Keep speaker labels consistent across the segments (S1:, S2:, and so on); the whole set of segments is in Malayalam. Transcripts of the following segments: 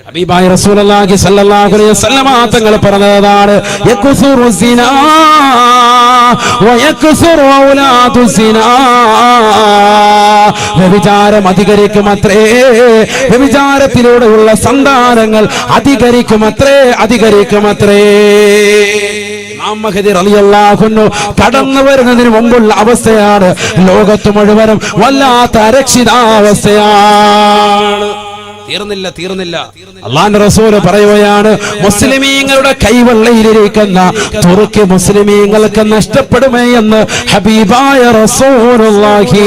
S1: ഹബീബായ റസൂലുള്ളാഹി സ്വല്ലല്ലാഹു അലൈഹി വസല്ലമ തങ്ങൾ പറഞ്ഞതാണ് യക്സുറു സിനാ വയക്സുറു ഔലാദു സിനാ. വ്യഭിചാരം അധികരിക്കുമത്രേ, വ്യഭിചാരത്തിലൂടെയുള്ള സന്താനങ്ങൾ അധികരിക്കുമത്രേ. ഇമാം മഹ്ദി റളിയല്ലാഹു അൻഹു കടന്നു വരുന്നതിന് മുമ്പുള്ള അവസ്ഥയാണ് ലോകത്ത് മുഴുവനും വല്ലാത്ത അരക്ഷിതാവസ്ഥയാണ്. തീർന്നില്ല. അല്ലാഹുവിന്റെ റസൂൽ പറയുകയാണ്, മുസ്ലിമീങ്ങളുടെ കൈവെള്ളയിലിരിക്കുന്ന തുർക്കി മുസ്ലിമീങ്ങൾക്ക് നഷ്ടപ്പെടുമേ എന്ന് ഹബീബായ റസൂലുള്ളാഹി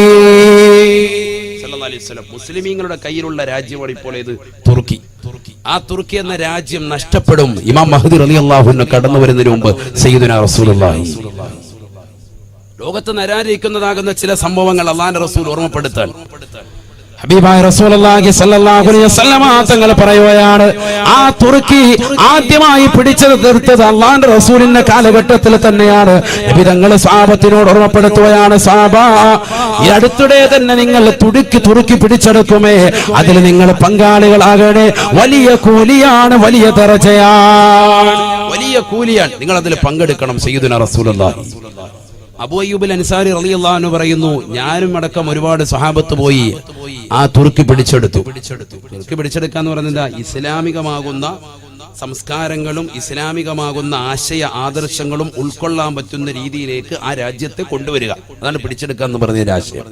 S1: സ്വല്ലല്ലാഹു അലൈഹി വസല്ലം. മുസ്ലിമീങ്ങളുടെ കയ്യിലുള്ള രാജ്യമാണ് ഇപ്പോൾ ഇത് തുർക്കി. ആ തുർക്കി എന്ന രാജ്യം നഷ്ടപ്പെടും. ഇമാം മഹ്ദി റളിയല്ലാഹു അൻഹു കടന്നു വരുന്നതിന് മുമ്പ് സയ്യിദുനാ റസൂലുള്ളാഹി ലോകത്ത് നരാരിക്കുന്നതാകുന്ന ചില സംഭവങ്ങൾ അല്ലാഹുവിന്റെ റസൂൽ ഓർമ്മപ്പെടുത്താൻ ഹബീബായ റസൂലുള്ളാഹി സ്വല്ലല്ലാഹു അലൈഹി വസല്ലമ തങ്ങൾ പറയുകയാണ്, ആ തുർക്കി ആദ്യമായി പിടിച്ചെടുത്തത് അല്ലാഹുവിന്റെ റസൂലിന്റെ കാലഘട്ടത്തിൽ തന്നെയാണ്. നബി തങ്ങൾ സ്വഹാബത്തിനോട് ഓർമ്മപ്പെടുത്തുകയാണ്, സ്വഹാബാ, ഈ അടുത്തിടെ തന്നെ നിങ്ങൾ തുർക്കി പിടിച്ചെടുക്കുമേ, അതിൽ നിങ്ങൾ പങ്കാളികളാകണേ. വലിയ കൂലിയാണ്, വലിയ ദറജയാണ്, വലിയ കൂലിയാണ്, നിങ്ങൾ അതിൽ പങ്കെടുക്കണം. സയ്യിദുനാ റസൂലുള്ളാഹി അബൂ അയ്യൂബ് അൻസാരി റളിയല്ലാഹു അൻഹു പറയുന്നു, ഞാനും അടക്കം ഒരുപാട് സ്വഹാബത്ത് പോയി ആ തുർക്കി പിടിച്ചെടുത്തു. തുർക്കി പിടിച്ചെടുക്കാന്ന് പറയുന്നത് ഇസ്ലാമികമാകുന്ന സംസ്കാരങ്ങളും ഇസ്ലാമികമാകുന്ന ആശയ ആദർശങ്ങളും ഉൾക്കൊള്ളാൻ പറ്റുന്ന രീതിയിലേക്ക് ആ രാജ്യത്തെ കൊണ്ടുവരിക. അതാണ് പിടിച്ചെടുക്കുക എന്ന് പറഞ്ഞ ആശയം.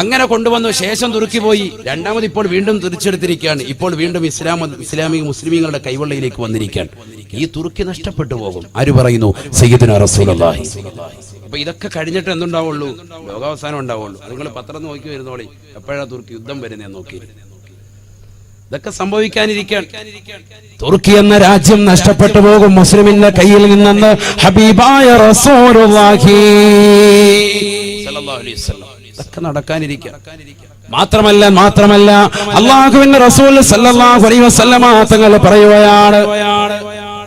S1: അങ്ങനെ കൊണ്ടുവന്നു ശേഷം തുർക്കി പോയി. രണ്ടാമത് ഇപ്പോൾ വീണ്ടും തിരിച്ചെടുത്തിരിക്കുകയാണ്. ഇപ്പോൾ വീണ്ടും ഇസ്ലാമിക മുസ്ലിമീങ്ങളുടെ കൈവെള്ളയിലേക്ക് വന്നിരിക്കുകയാണ്. ഈ തുർക്കി നഷ്ടപ്പെട്ടു പോകും. ആര് പറയുന്നു? സയ്യിദുനാ റസൂലുള്ളാഹി. അപ്പൊ ഇതൊക്കെ കഴിഞ്ഞിട്ട് എന്തുണ്ടാവുള്ളൂ? ലോകാവസാനം ഉണ്ടാവുള്ളൂ. നിങ്ങൾ പത്രം നോക്കി വരുന്നോളി, എപ്പോഴാ തുർക്കി യുദ്ധം വരുന്നതെന്ന് നോക്കി. ഇതൊക്കെ സംഭവിക്കാനിരിക്കാൻ തുർക്കി എന്ന രാജ്യം നഷ്ടപ്പെട്ടു പോകും മുസ്ലിമിന്റെ കയ്യിൽ നിന്നെന്ന് ഹബീബായ റസൂലുള്ളാഹി സ്വല്ലല്ലാഹു അലൈഹി വസല്ലം. ഇതൊക്കെ നടക്കാനിരിക്കാൻ മാത്രമല്ല അല്ലാഹുവിന്റെ റസൂൽ സല്ലല്ലാഹു അലൈഹി വസല്ലമ തങ്ങൾ പറയുകയാണ്,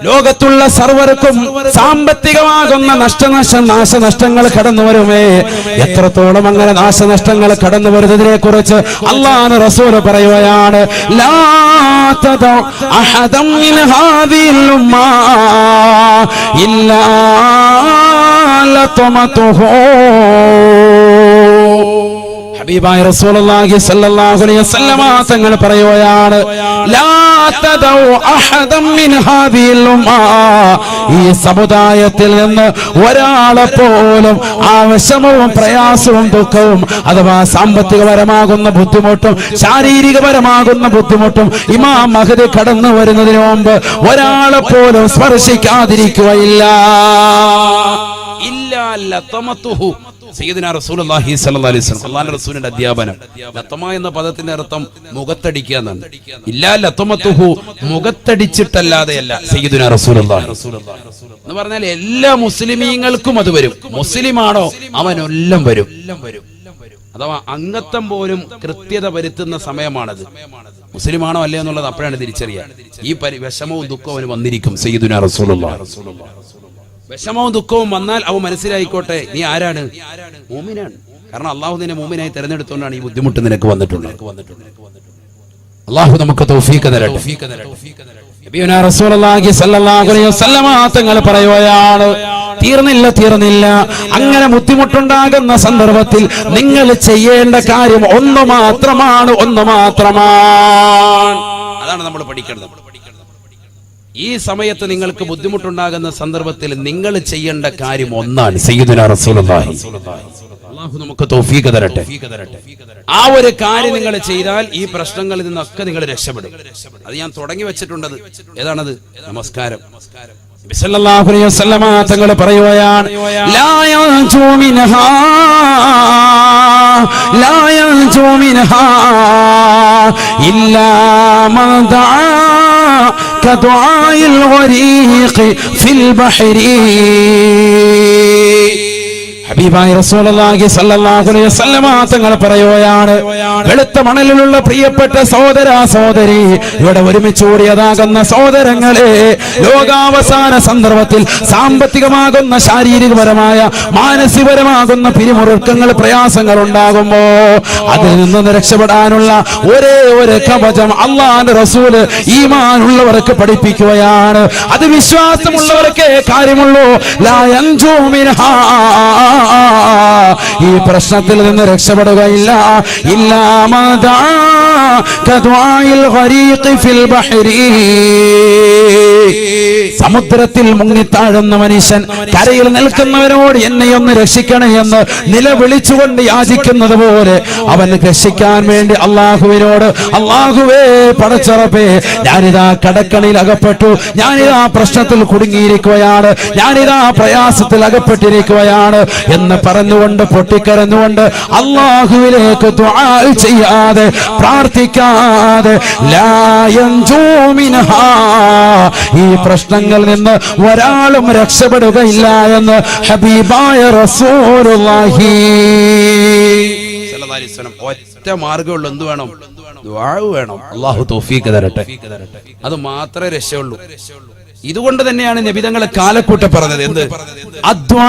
S1: ലോകത്തുള്ള സർവർക്കും സാമ്പത്തികമാകുന്ന നാശനഷ്ടങ്ങൾ കടന്നു വരുമേ. എത്രത്തോളം അങ്ങനെ നാശനഷ്ടങ്ങൾ കടന്നു വരുന്നതിനെ കുറിച്ച് അല്ലാഹുവിന്റെ റസൂൽ പറയുകയാണ്, ലാ തദഉ അഹദൻ മിൻ ഹാദിഹിൽ ഉമ്മ ഇല്ലാ ലതമതുഹു. ഹബീബായ റസൂലുള്ളാഹി സ്വല്ലല്ലാഹു അലൈഹി വസല്ലമ തങ്ങൾ പറയുകയാണ്, ലാ തദഉ അഹദൻ മിൻ ഹാദിഹിൽ ഉമ്മ, ഈ സമുദായത്തിൽ നിന്ന് ഒരാളെ പോലും ആവശ്യവും പ്രയാസവും ദുഃഖവും അഥവാ സാമ്പത്തികപരമാകുന്ന ബുദ്ധിമുട്ടും ശാരീരികപരമാകുന്ന ബുദ്ധിമുട്ടും ഇമാം മഹ്ദി കടന്നു വരുന്നതിന് മുമ്പ് ഒരാളെ പോലും സ്പർശിക്കാതിരിക്കുകയില്ല. ഇല്ലാ ലതമതുഹു. സയ്യിദുനാ റസൂലുള്ളാഹി സ്വല്ലല്ലാഹു അലൈഹി വസല്ലം അല്ലാഹുവിന്റെ റസൂലിന്റെ അധ്യാപനം. ലതമ എന്ന പദത്തിന്റെ അർത്ഥം മുഖത്തടിക്കുക എന്നാണ്. ഇല്ലാ ലതമതുഹു, മുഖത്തടിച്ചിട്ടല്ലാതെയല്ല സയ്യിദുനാ റസൂലുള്ളാഹി എന്ന് പറഞ്ഞാൽ എല്ലാ മുസ്ലിമീങ്ങൾക്കും അത് വരും. മുസ്ലിമാണോ അവനെല്ലാം വരും. അഥവാ അംഗത്വം പോലും കൃത്യത വരുത്തുന്ന സമയമാണത്. മുസ്ലിമാണോ അല്ലേ എന്നുള്ളത് അപ്പോഴാണ് തിരിച്ചറിയുക. ഈ വിഷമവും ദുഃഖവും അവന് വന്നിരിക്കും. സയ്യിദുനാ റസൂലുള്ളാഹി വിഷമവും ദുഃഖവും വന്നാൽ അവ മനസ്സിലായിക്കോട്ടെ, നീ ആരാണ്? മൂമിനാണ്. കാരണം അള്ളാഹു നിന്നെ മൂമിനായി തെരഞ്ഞെടുത്തുകൊണ്ടാണ് ഈ ബുദ്ധിമുട്ട് നിനക്ക് വന്നിട്ടുള്ളത്. അള്ളാഹു നമുക്ക് തൗഫീഖ് തരട്ടെ. നബിയുനാ റസൂലുള്ളാഹി സ്വല്ലല്ലാഹു അലൈഹി വസല്ലമ തങ്ങൾ പറയുകയാണ്, തീർന്നില്ല. അങ്ങനെ ബുദ്ധിമുട്ടുണ്ടാകുന്ന സന്ദർഭത്തിൽ നിങ്ങൾ ചെയ്യേണ്ട കാര്യം ഒന്ന് മാത്രമാണ്. അതാണ് നമ്മൾ പഠിക്കേണ്ടത്. ഈ സമയത്ത് നിങ്ങൾക്ക് ബുദ്ധിമുട്ടുണ്ടാകുന്ന സന്ദർഭത്തിൽ നിങ്ങൾ ചെയ്യേണ്ട കാര്യം ഒന്നാണ്. സയ്യിദുനാ റസൂലുള്ളാഹി അല്ലാഹു നമുക്ക് തൗഫീഖ് തരട്ടെ. ആ ഒരു കാര്യം നിങ്ങൾ ചെയ്താൽ ഈ പ്രശ്നങ്ങളിൽ നിന്നൊക്കെ നിങ്ങൾ രക്ഷപ്പെടും. അത് ഞാൻ തുടങ്ങി വെച്ചിട്ടുണ്ടത്. ഏതാണത്? നമസ്കാരം. നബി സല്ലല്ലാഹു അലൈഹി വസല്ലമ തങ്ങൾ പറയുകയാണ്, ലാ യൻജു മിൻഹാ ഇല്ലാ മൻ ദഅ കദുആഇൽ ഗരീഖ് ഫിൽ ബഹരി. ഹബീബായ റസൂലുള്ളാഹി സ്വല്ലല്ലാഹു അലൈഹി വസല്ലമ തങ്ങൾ പറയുകയാണ്, വെളുത്ത മണലിലുള്ള പ്രിയപ്പെട്ട സഹോദര സഹോദരി, ഇവിടെ ഒരുമിച്ച് കൂടിയതാകുന്ന സഹോദരങ്ങളെ, ലോകാവസാന സന്ദർഭത്തിൽ സാമ്പത്തികമാകുന്ന ശാരീരികപരമായ മാനസികപരമാകുന്ന പിരിമുറുക്കങ്ങൾ പ്രയാസങ്ങൾ ഉണ്ടാകുമ്പോ അതിൽ നിന്ന് രക്ഷപ്പെടാനുള്ള ഒരേ ഒരു കവചം അല്ലാഹുവിന്റെ റസൂൽ ഈമാനുള്ളവർക്ക് പഠിപ്പിക്കുകയാണ്. അത് വിശ്വാസമുള്ളവർക്കേ കാര്യമുള്ളൂ. ലാ യൻജൂ മിൻഹാ, ഈ പ്രശ്നത്തിൽ നിന്ന് രക്ഷപ്പെടുകയില്ല. ഇല്ലാ മദാ കദ്വാഇൽ ഗരീഖ് ഫിൽ ബഹരി, സമുദ്രത്തിൽ മുങ്ങിത്താഴുന്ന മനുഷ്യൻ കരയിൽ നിൽക്കുന്നവരോട് എന്നെയൊന്ന് രക്ഷിക്കണേ എന്ന് നിലവിളിച്ചുകൊണ്ട് യാചിക്കുന്നത് പോലെ അവൻ രക്ഷിക്കാൻ വേണ്ടി അള്ളാഹുവിനോട്, അള്ളാഹുവേ പടച്ചറപ്പേ, ഞാനിതാ കടക്കണിയിൽ അകപ്പെട്ടു, ഞാനിതാ പ്രശ്നത്തിൽ കുടുങ്ങിയിരിക്കുകയാണ്, ഞാനിതാ പ്രയാസത്തിൽ അകപ്പെട്ടിരിക്കുകയാണ് എന്ന് പറഞ്ഞുകൊണ്ട് പൊട്ടിക്കരഞ്ഞുകൊണ്ട് അള്ളാഹുവിലേക്ക് ദുആ ചെയ്യാതെ പ്രാർത്ഥിക്കാതെ ലാ യൻജൂ മിൻഹാ, ഈ പ്രശ്നങ്ങളിൽ നിന്ന് ഒരാളും രക്ഷപ്പെടുകയില്ല എന്ന് ഹബീബായ റസൂലുള്ളാഹി സ്വല്ലല്ലാഹു അലൈഹി വസല്ലം. ഒറ്റ മാർഗ്ഗമുള്ളൂ, എന്ത് വേണം? ദുആ വേണം. അല്ലാഹു തൗഫീഖ് തരട്ടെ. അത് മാത്രമേ രക്ഷയുള്ളൂ. ഇതുകൊണ്ട് തന്നെയാണ് നബിതങ്ങളെ കാലക്കൂട്ട പറഞ്ഞത്, എന്ത്? അദ്ദുആഉ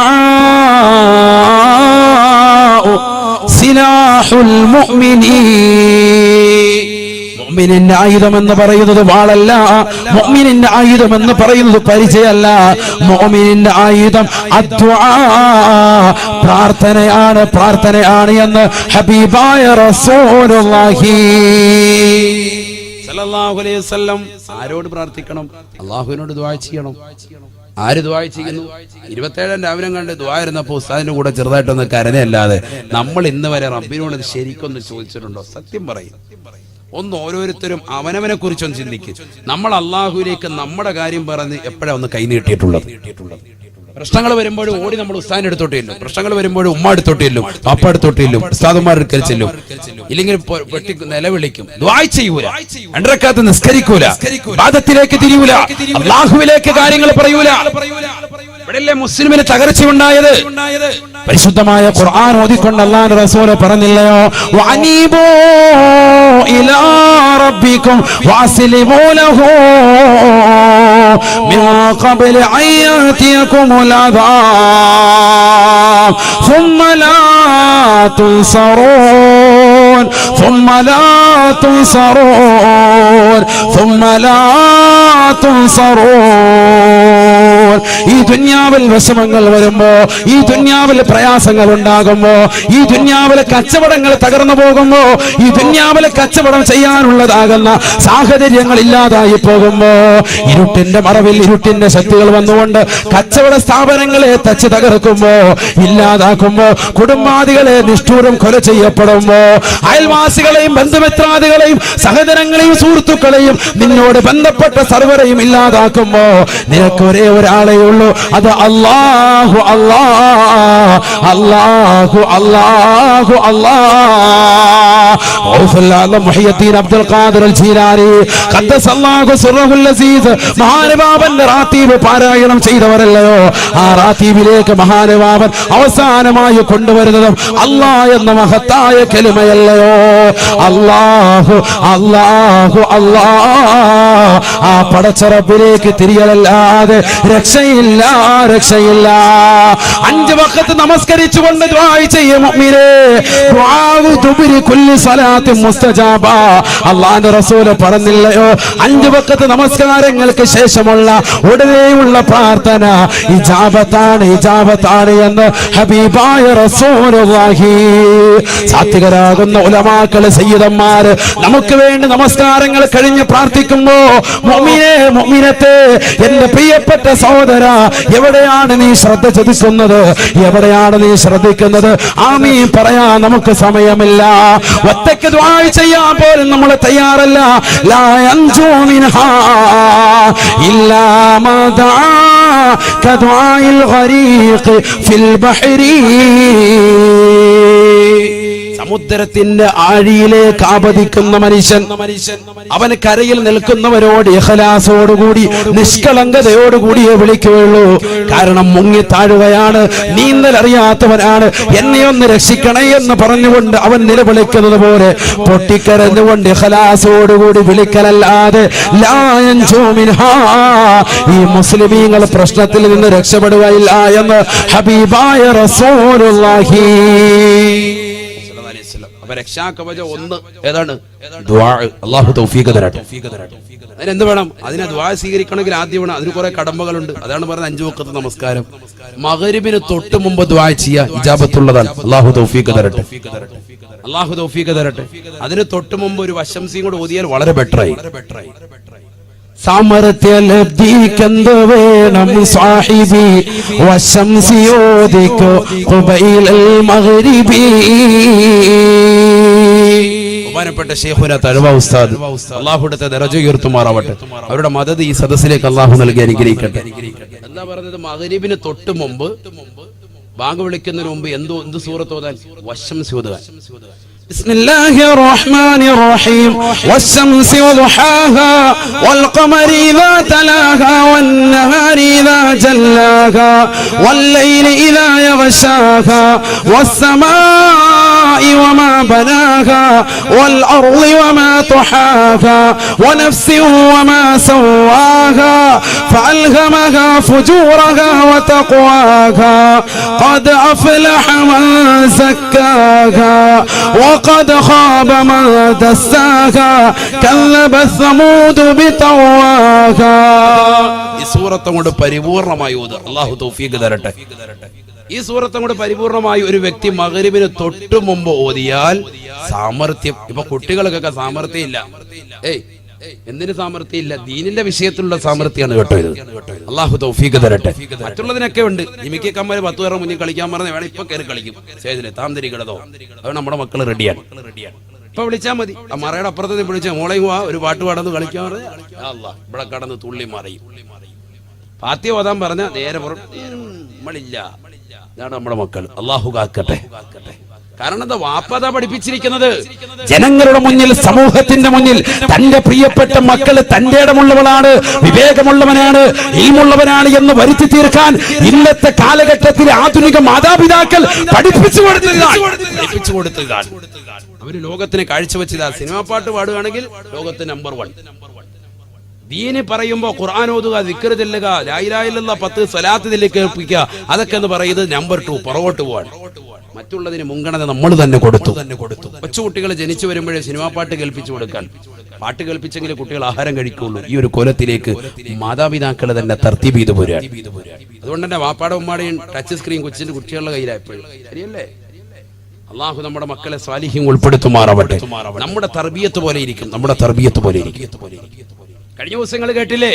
S1: സിലാഹുൽ മുഅ്മിനീൻ. മുഅ്മിനിന്റെ ആയുധം എന്ന് പറയുന്നത് വാളല്ല, മുഅ്മിനിന്റെ ആയുധം എന്ന് പറയുന്നത് പരിചയമല്ല. മുഅ്മിനിന്റെ ആയുധം അദ്ദുആ, പ്രാർത്ഥനയാണ്, പ്രാർത്ഥനയാണ് എന്ന് ഹബീബായ റസൂലുള്ളാഹി സല്ലല്ലാഹു അലൈഹി വസല്ലം. ആരോട് പ്രാർത്ഥിക്കണം? അല്ലാഹുവിനോട് ദുആ ചെയ്യണം. ആര് ദുആ ചെയ്യുന്നു? 27 രാവിലെ കണ്ട് ദുആ ഇരുന്നപ്പോൾ ഉസ്താദിന്റെ കൂടെ ചെറുതായിട്ടൊന്ന് കരഞ്ഞല്ലാതെ നമ്മൾ ഇന്ന് വരെ റബ്ബിനോട് ശരിക്കൊന്ന് ചോദിച്ചിട്ടുണ്ടോ? സത്യം പറയും. ഒന്ന് ഓരോരുത്തരും അവനവനെ കുറിച്ചൊന്ന് ചിന്തിക്കും. നമ്മൾ അള്ളാഹുവിലേക്ക് നമ്മുടെ കാര്യം പറഞ്ഞ് എപ്പോഴാ ഒന്ന് കൈനീട്ടിയിട്ടുള്ളത്? പ്രശ്നങ്ങൾ വരുമ്പോഴും ഓടി നമ്മൾ ഉസ്താദിന്റെ അടുത്തോട്ടില്ലും, പ്രശ്നങ്ങൾ വരുമ്പോഴും ഉമ്മ അടുത്തോട്ടില്ലും, പപ്പ അടുത്തോട്ടില്ലും, ഉസ്താദുമാരുടെ അടുക്കൽ ചെല്ലും, ഇല്ലെങ്കിൽ വെട്ടി നിലവിളിക്കും, ദുആ ചെയ്യൂല, 2 റക്അത്ത് നിസ്കരിക്കൂല, ഇബാദത്തിലേക്ക് തിരിയൂല, അള്ളാഹുവിലേക്ക് കാര്യങ്ങൾ പറയൂല. ഇവിടെയല്ലേ മുസ്ലിമിന് തകർച്ചയുണ്ടായത്? പരിശുദ്ധമായ ഖുർആൻ ഓതിക്കൊണ്ട് അല്ലാഹുവിന്റെ റസൂൽ പറഞ്ഞില്ലയോ, വഅനീബൂ ഇലാ റബ്ബികും വഅസ്ലിമൂ ലഹു മിൻ ഖബ്ല അൻ യഅതിയകുമുൽ അദാബ് ثم لا تنصرون ثم لا تنصرون ثم لا تنصرون. ഈ ദുനിയാവിൽ വിഷമങ്ങൾ വരുമ്പോ, ഈ ദുനിയാവിൽ പ്രയാസങ്ങൾ ഉണ്ടാകുമ്പോ, ഈ ദുനിയാവിലെ കച്ചവടങ്ങൾ തകർന്നു പോകുമ്പോ, ഈ ദുനിയാവിലെ കച്ചവടം ചെയ്യാനുള്ളതാകുന്ന സാഹചര്യങ്ങൾ ഇല്ലാതായി പോകുമ്പോ, ഇരുട്ടിന്റെ മറവിൽ ഇരുട്ടിന്റെ ശക്തികൾ വന്നുകൊണ്ട് കച്ചവട സ്ഥാപനങ്ങളെ തച്ച് തകർക്കുമ്പോ, ഇല്ലാതാക്കുമ്പോ, കുടുംബാദികളെ നിഷ്ഠൂരം കൊല ചെയ്യപ്പെടുമ്പോ, അയൽവാസികളെയും ബന്ധുമിത്രാദികളെയും സഹോദരങ്ങളെയും സുഹൃത്തുക്കളെയും നിന്നോട് ബന്ധപ്പെട്ട സർവരെയും ഇല്ലാതാക്കുമ്പോ നിനക്ക് ഒരേ ഒരാളെ ഉള്ളൂ, അത് അല്ലാഹു. അല്ലാഹു അല്ലാഹു അല്ലാഹു അല്ലാഹു. മുഹയ്യദ്ദീൻ അബ്ദുൽ ഖാദിർ അൽ ജീലാനി ഖദ്ദസല്ലാഹു സിർറഹുൽ അസീസ് മഹാനുഭാവന്റെ റാത്തീബ് പാരായണം ചെയ്തവരല്ലയോ? ആ റാത്തീബിലേക്ക് മഹാനുഭാവൻ അവസാനമായി കൊണ്ടുവരുന്നതും അല്ലാഹ് എന്ന മഹത്തായ കലിമയല്ലയോ? അല്ലാഹു അല്ലാഹു അല്ലാഹ്. ആ പടച്ചറബിലേക്ക് തിരിയലല്ലാതെ രക്ഷയില്ല, രക്ഷയില്ല. 5 വഖത്ത് നമസ്കരിച്ചുകൊണ്ട് ദുആ ചെയ്യ മുഅ്മിനേ, ദുആഉ തുബരി കുല്ലി സ്വലാത്തി മുസ്തജാബ. അല്ലാഹുവിന്റെ റസൂൽ പറഞ്ഞില്ലയോ, 5 വഖത്ത് നമസ്കാരങ്ങൾക്ക് ശേഷമുള്ള ഉടനെയുള്ള പ്രാർത്ഥന ഇജാബത്താണ്, ഇജാബത്താണ് എന്ന് ഹബീബായ റസൂലുള്ളാഹി. സാത്വികരാകുന്ന ഉലമാക്കള്, സയ്യിദന്മാര് നമുക്ക് വേണ്ടി നമസ്കാരങ്ങൾ കഴിഞ്ഞ് പ്രാർത്ഥിക്കുമ്പോ, മുഅ്മിനേ, മുഅ്മിനത്തെ, എന്റെ പ്രിയപ്പെട്ട സഹോദര, എവിടെയാണ് നീ ശ്രദ്ധ ചതിക്കുന്നത്? എവിടെയാണ് നീ ശ്രദ്ധിക്കുന്നത്? ആമീൻ പറയാൻ നമുക്ക് സമയമില്ല. ഒറ്റയ്ക്ക് ദുആ ചെയ്യാൻ പോലും നമ്മൾ തയ്യാറല്ല. ലാ യൻജൂ മിൻഹാ ഇല്ലാ മദാ കദുആഇൽ ഗരീഖ് ഫിൽ ബഹരി. സമുദ്രത്തിന്റെ ആഴിയിലേക്ക് ആപതിക്കുന്ന മനുഷ്യൻ, അവന് കരയിൽ നിൽക്കുന്നവരോട് ഇഖ്ലാസോടുകൂടി നിഷ്കളങ്കതയോടുകൂടിയേ വിളിക്കുകയുള്ളൂ. കാരണം മുങ്ങി താഴുകയാണ്, നീന്തൽ അറിയാത്തവനാണ്, എന്നെ ഒന്ന് രക്ഷിക്കണേ എന്ന് പറഞ്ഞുകൊണ്ട് അവൻ നിലവിളിക്കുന്നത് പോലെ പൊട്ടിക്കരഞ്ഞുകൊണ്ട് ഇഖ്ലാസോടുകൂടി വിളിക്കലല്ലാതെ ലാ യൻജൂ മിൻഹാ, ഈ മുസ്ലിമീങ്ങൾ പ്രശ്നത്തിൽ നിന്ന് രക്ഷപ്പെടുകയില്ല എന്ന് ഹബീബായ റസൂലുള്ളാഹി. അപ്പൊ രക്ഷാകവചം ഒന്ന് ഏതാണ്? ദുആ. അല്ലാഹു തൗഫീഖ് തരട്ടെ. അതിനെന്ത് വേണം? അതിനെ ദുആ സ്വീകരിക്കണമെങ്കിൽ ആദ്യം വേണം, അതിന് കുറെ കടമ്പകളുണ്ട്. അതാണ് പറഞ്ഞത് 5 വഖത്ത് നമസ്കാരം. മഗ്രിബിന് തൊട്ട് മുമ്പ് ദുആ ചെയ്യുക ഇജാബത്തുള്ളതാണ്. അല്ലാഹു തൗഫീഖ് തരട്ടെ. അല്ലാഹു തൗഫീഖ് തരട്ടെ. അതിന് തൊട്ട് മുമ്പ് ഒരു വശംസിയും കൂടെ ഓതിയാൽ വളരെ ബെറ്ററായി. സാമർത്ഥ്യലബ്ധിക്കെന്ത് വേണം സാഹിബി, വശംസിയോദിക്കോ ഖുബൈലൽ മഗ്രിബി. ബഹുമാനപ്പെട്ട ശൈഖുന തഅ്വ ഉസ്താദ്, അല്ലാഹുവിന്റെ ദറജ ഉയർത്തുമാറാവട്ടെ. അവരുടെ മദദ് ഈ സദസ്സിലേക്ക് അല്ലാഹു നൽകി അനുഗ്രഹിക്കട്ടെ. എന്താ പറഞ്ഞത്? മഗ്രിബിന് തൊട്ട് മുമ്പ്, ബാങ്ക് വിളിക്കുന്നതിന് മുമ്പ് എന്ത് സൂറത്ത് ഓതാൻ? വശംസി ഓതുക. بسم الله الرحمن الرحيم والشمس وضحاها والقمر إذا تلاها والنهار إذا جلاها والليل إذا يغشاها والسماء وما بناها والأرض وما طحاها ونفس وما سواها فألهمها فجورها وتقواها قد أفلح من زكاها وقد خاب من دساها كذبت ثمود بطغواها. ഈ സൂറത്ത് കൊണ്ട് പരിപൂർണമായി ഓതുക. അല്ലാഹു തൗഫീഖ് തരട്ടെ. ഈ സൂറത്ത് കൊണ്ട് പരിപൂർണമായി ഒരു വ്യക്തി മഗ്രിബിന് തൊട്ട് മുമ്പ് ഓതിയാൽ സാമർത്ഥ്യം. ഇപ്പൊ കുട്ടികൾക്കൊക്കെ സാമർത്ഥ്യം ഇല്ല. എന്തിന് സാമർത്ഥ്യം ഇല്ല? ദീനിന്റെ വിഷയത്തിലുള്ള സാമർത്ഥ്യമാണ് കേട്ടോ ഇത്. അല്ലാഹു തൗഫീഖ് തരട്ടെ. മറ്റുള്ളതിനൊക്കെ ഉണ്ട്. ജിമിക്ക് കമ്മല് 10 പേരുടെ മുന്നിൽ കളിക്കാൻ പറഞ്ഞാൽ വേണം, ഇപ്പൊ കയറി കളിക്കും സ്റ്റേജില് താന്തരി കിടതോ. അത് നമ്മുടെ മക്കൾ റെഡിയാണ്. ഇപ്പൊ വിളിച്ചാൽ മതി. ആ മറയുടെ അപ്പുറത്ത് വിളിച്ച മോളെ ഒരു പാട്ട് പാടന്ന് കളിക്കാൻ പറഞ്ഞ ഇവിടെ കടന്ന് തുള്ളി മറിയും. ഫാത്തിഹ ഓതാൻ പറഞ്ഞ നേരെ നമ്മളില്ല. ഇതാണ് നമ്മുടെ മക്കൾ. അല്ലാഹു കാക്കട്ടെ. കാരണം എന്താ? വാപ്പതാ പഠിപ്പിച്ചിരിക്കുന്നത്. ജനങ്ങളുടെ മുന്നിൽ, സമൂഹത്തിന്റെ മുന്നിൽ തന്റെ പ്രിയപ്പെട്ട മക്കള് തന്റെ ഇടമുള്ളവളാണ്, വിവേകമുള്ളവനാണ്, ഇൽമുള്ളവനാണ് എന്ന് വരുത്തി തീർക്കാൻ ഇന്നത്തെ കാലഘട്ടത്തിൽ ആധുനിക മാതാപിതാക്കൾ പഠിപ്പിച്ചു കൊടുത്തതാണ്. അവര് ലോകത്തിന് കാഴ്ചവെച്ചതാ. സിനിമാ പാട്ട് പാടുകയാണെങ്കിൽ ലോകത്ത് നമ്പർ 1. ദീന് പറയുമ്പോ ഖുർആൻ ഓതുക, ദിക്ർ ചെല്ലുക, ലാ ഇലാഹ ഇല്ലല്ലാഹ് 10 സ്വലാത്ത് കേൾപ്പിക്കുക, അതൊക്കെ എന്ന് പറയുന്നത് നമ്പർ 2, പുറകോട്ട് പോവാൻ. മറ്റുള്ളതിന് മുൻഗണന നമ്മൾ തന്നെ കൊടുത്തു. കൊച്ചുകുട്ടികൾ ജനിച്ചു വരുമ്പോഴേ സിനിമാ പാട്ട് കേൾപ്പിച്ചു കൊടുക്കാൻ. പാട്ട് കേൾപ്പിച്ചെങ്കിൽ കുട്ടികൾ ആഹാരം കഴിക്കുള്ളൂ. ഈ ഒരു കൊലത്തിലേക്ക് മാതാപിതാക്കൾ തന്നെ തർത്തീബ് ചെയ്തു പോരാണ്. അതുകൊണ്ട് തന്നെ വാപ്പാടെ ഉമ്മാടെയും ടച്ച് സ്ക്രീൻ കൊച്ചിന്റെ കുട്ടികളുടെ കയ്യിലായപ്പോഴും ശരിയല്ലേ? അള്ളാഹു നമ്മുടെ മക്കളെ സ്വാലിഹ്യം ഉൾപ്പെടുത്തുമാറാവട്ടെ. നമ്മുടെ തർബിയത്ത് പോലെ ഇരിക്കും. കഴിഞ്ഞ ദിവസങ്ങൾ കേട്ടില്ലേ?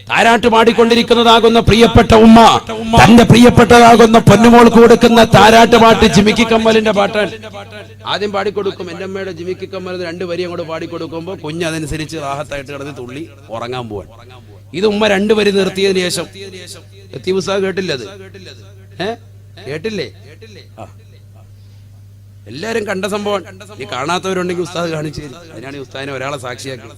S1: താരാട്ട് പാടിക്കൊണ്ടിരിക്കുന്നതാകുന്ന പ്രിയപ്പെട്ട ഉമ്മ തന്റെ പ്രിയപ്പെട്ടതാകുന്ന പൊന്നുമോൾക്ക് കൊടുക്കുന്ന താരാട്ട് പാട്ട് ജിമിക്കി കമ്മലിന്റെ പാട്ടാണ്. ആദ്യം പാടിക്കൊടുക്കും. എന്റെ അമ്മയുടെ ജിമിക്കി കമ്മൽ 2 വരി അങ്ങോട്ട് പാടിക്കൊടുക്കുമ്പോ കുഞ്ഞ് അതനുസരിച്ച് റാഹത്തായിട്ട് കിടന്ന് തുള്ളി ഉറങ്ങാൻ പോവാൻ. ഇത് ഉമ്മ 2 വരി നിർത്തിയതിനു ശേഷം എത്തിയ കേട്ടില്ല. അത് കേട്ടില്ലേ? എല്ലാരും കണ്ട സംഭവം. ഈ കാണാത്തവരുണ്ടെങ്കിൽ ഉസ്താദ് കാണിച്ചു തരും. അതിനാണ് ഉസ്താദിനെ ഒരാളെ സാക്ഷിയാക്കി.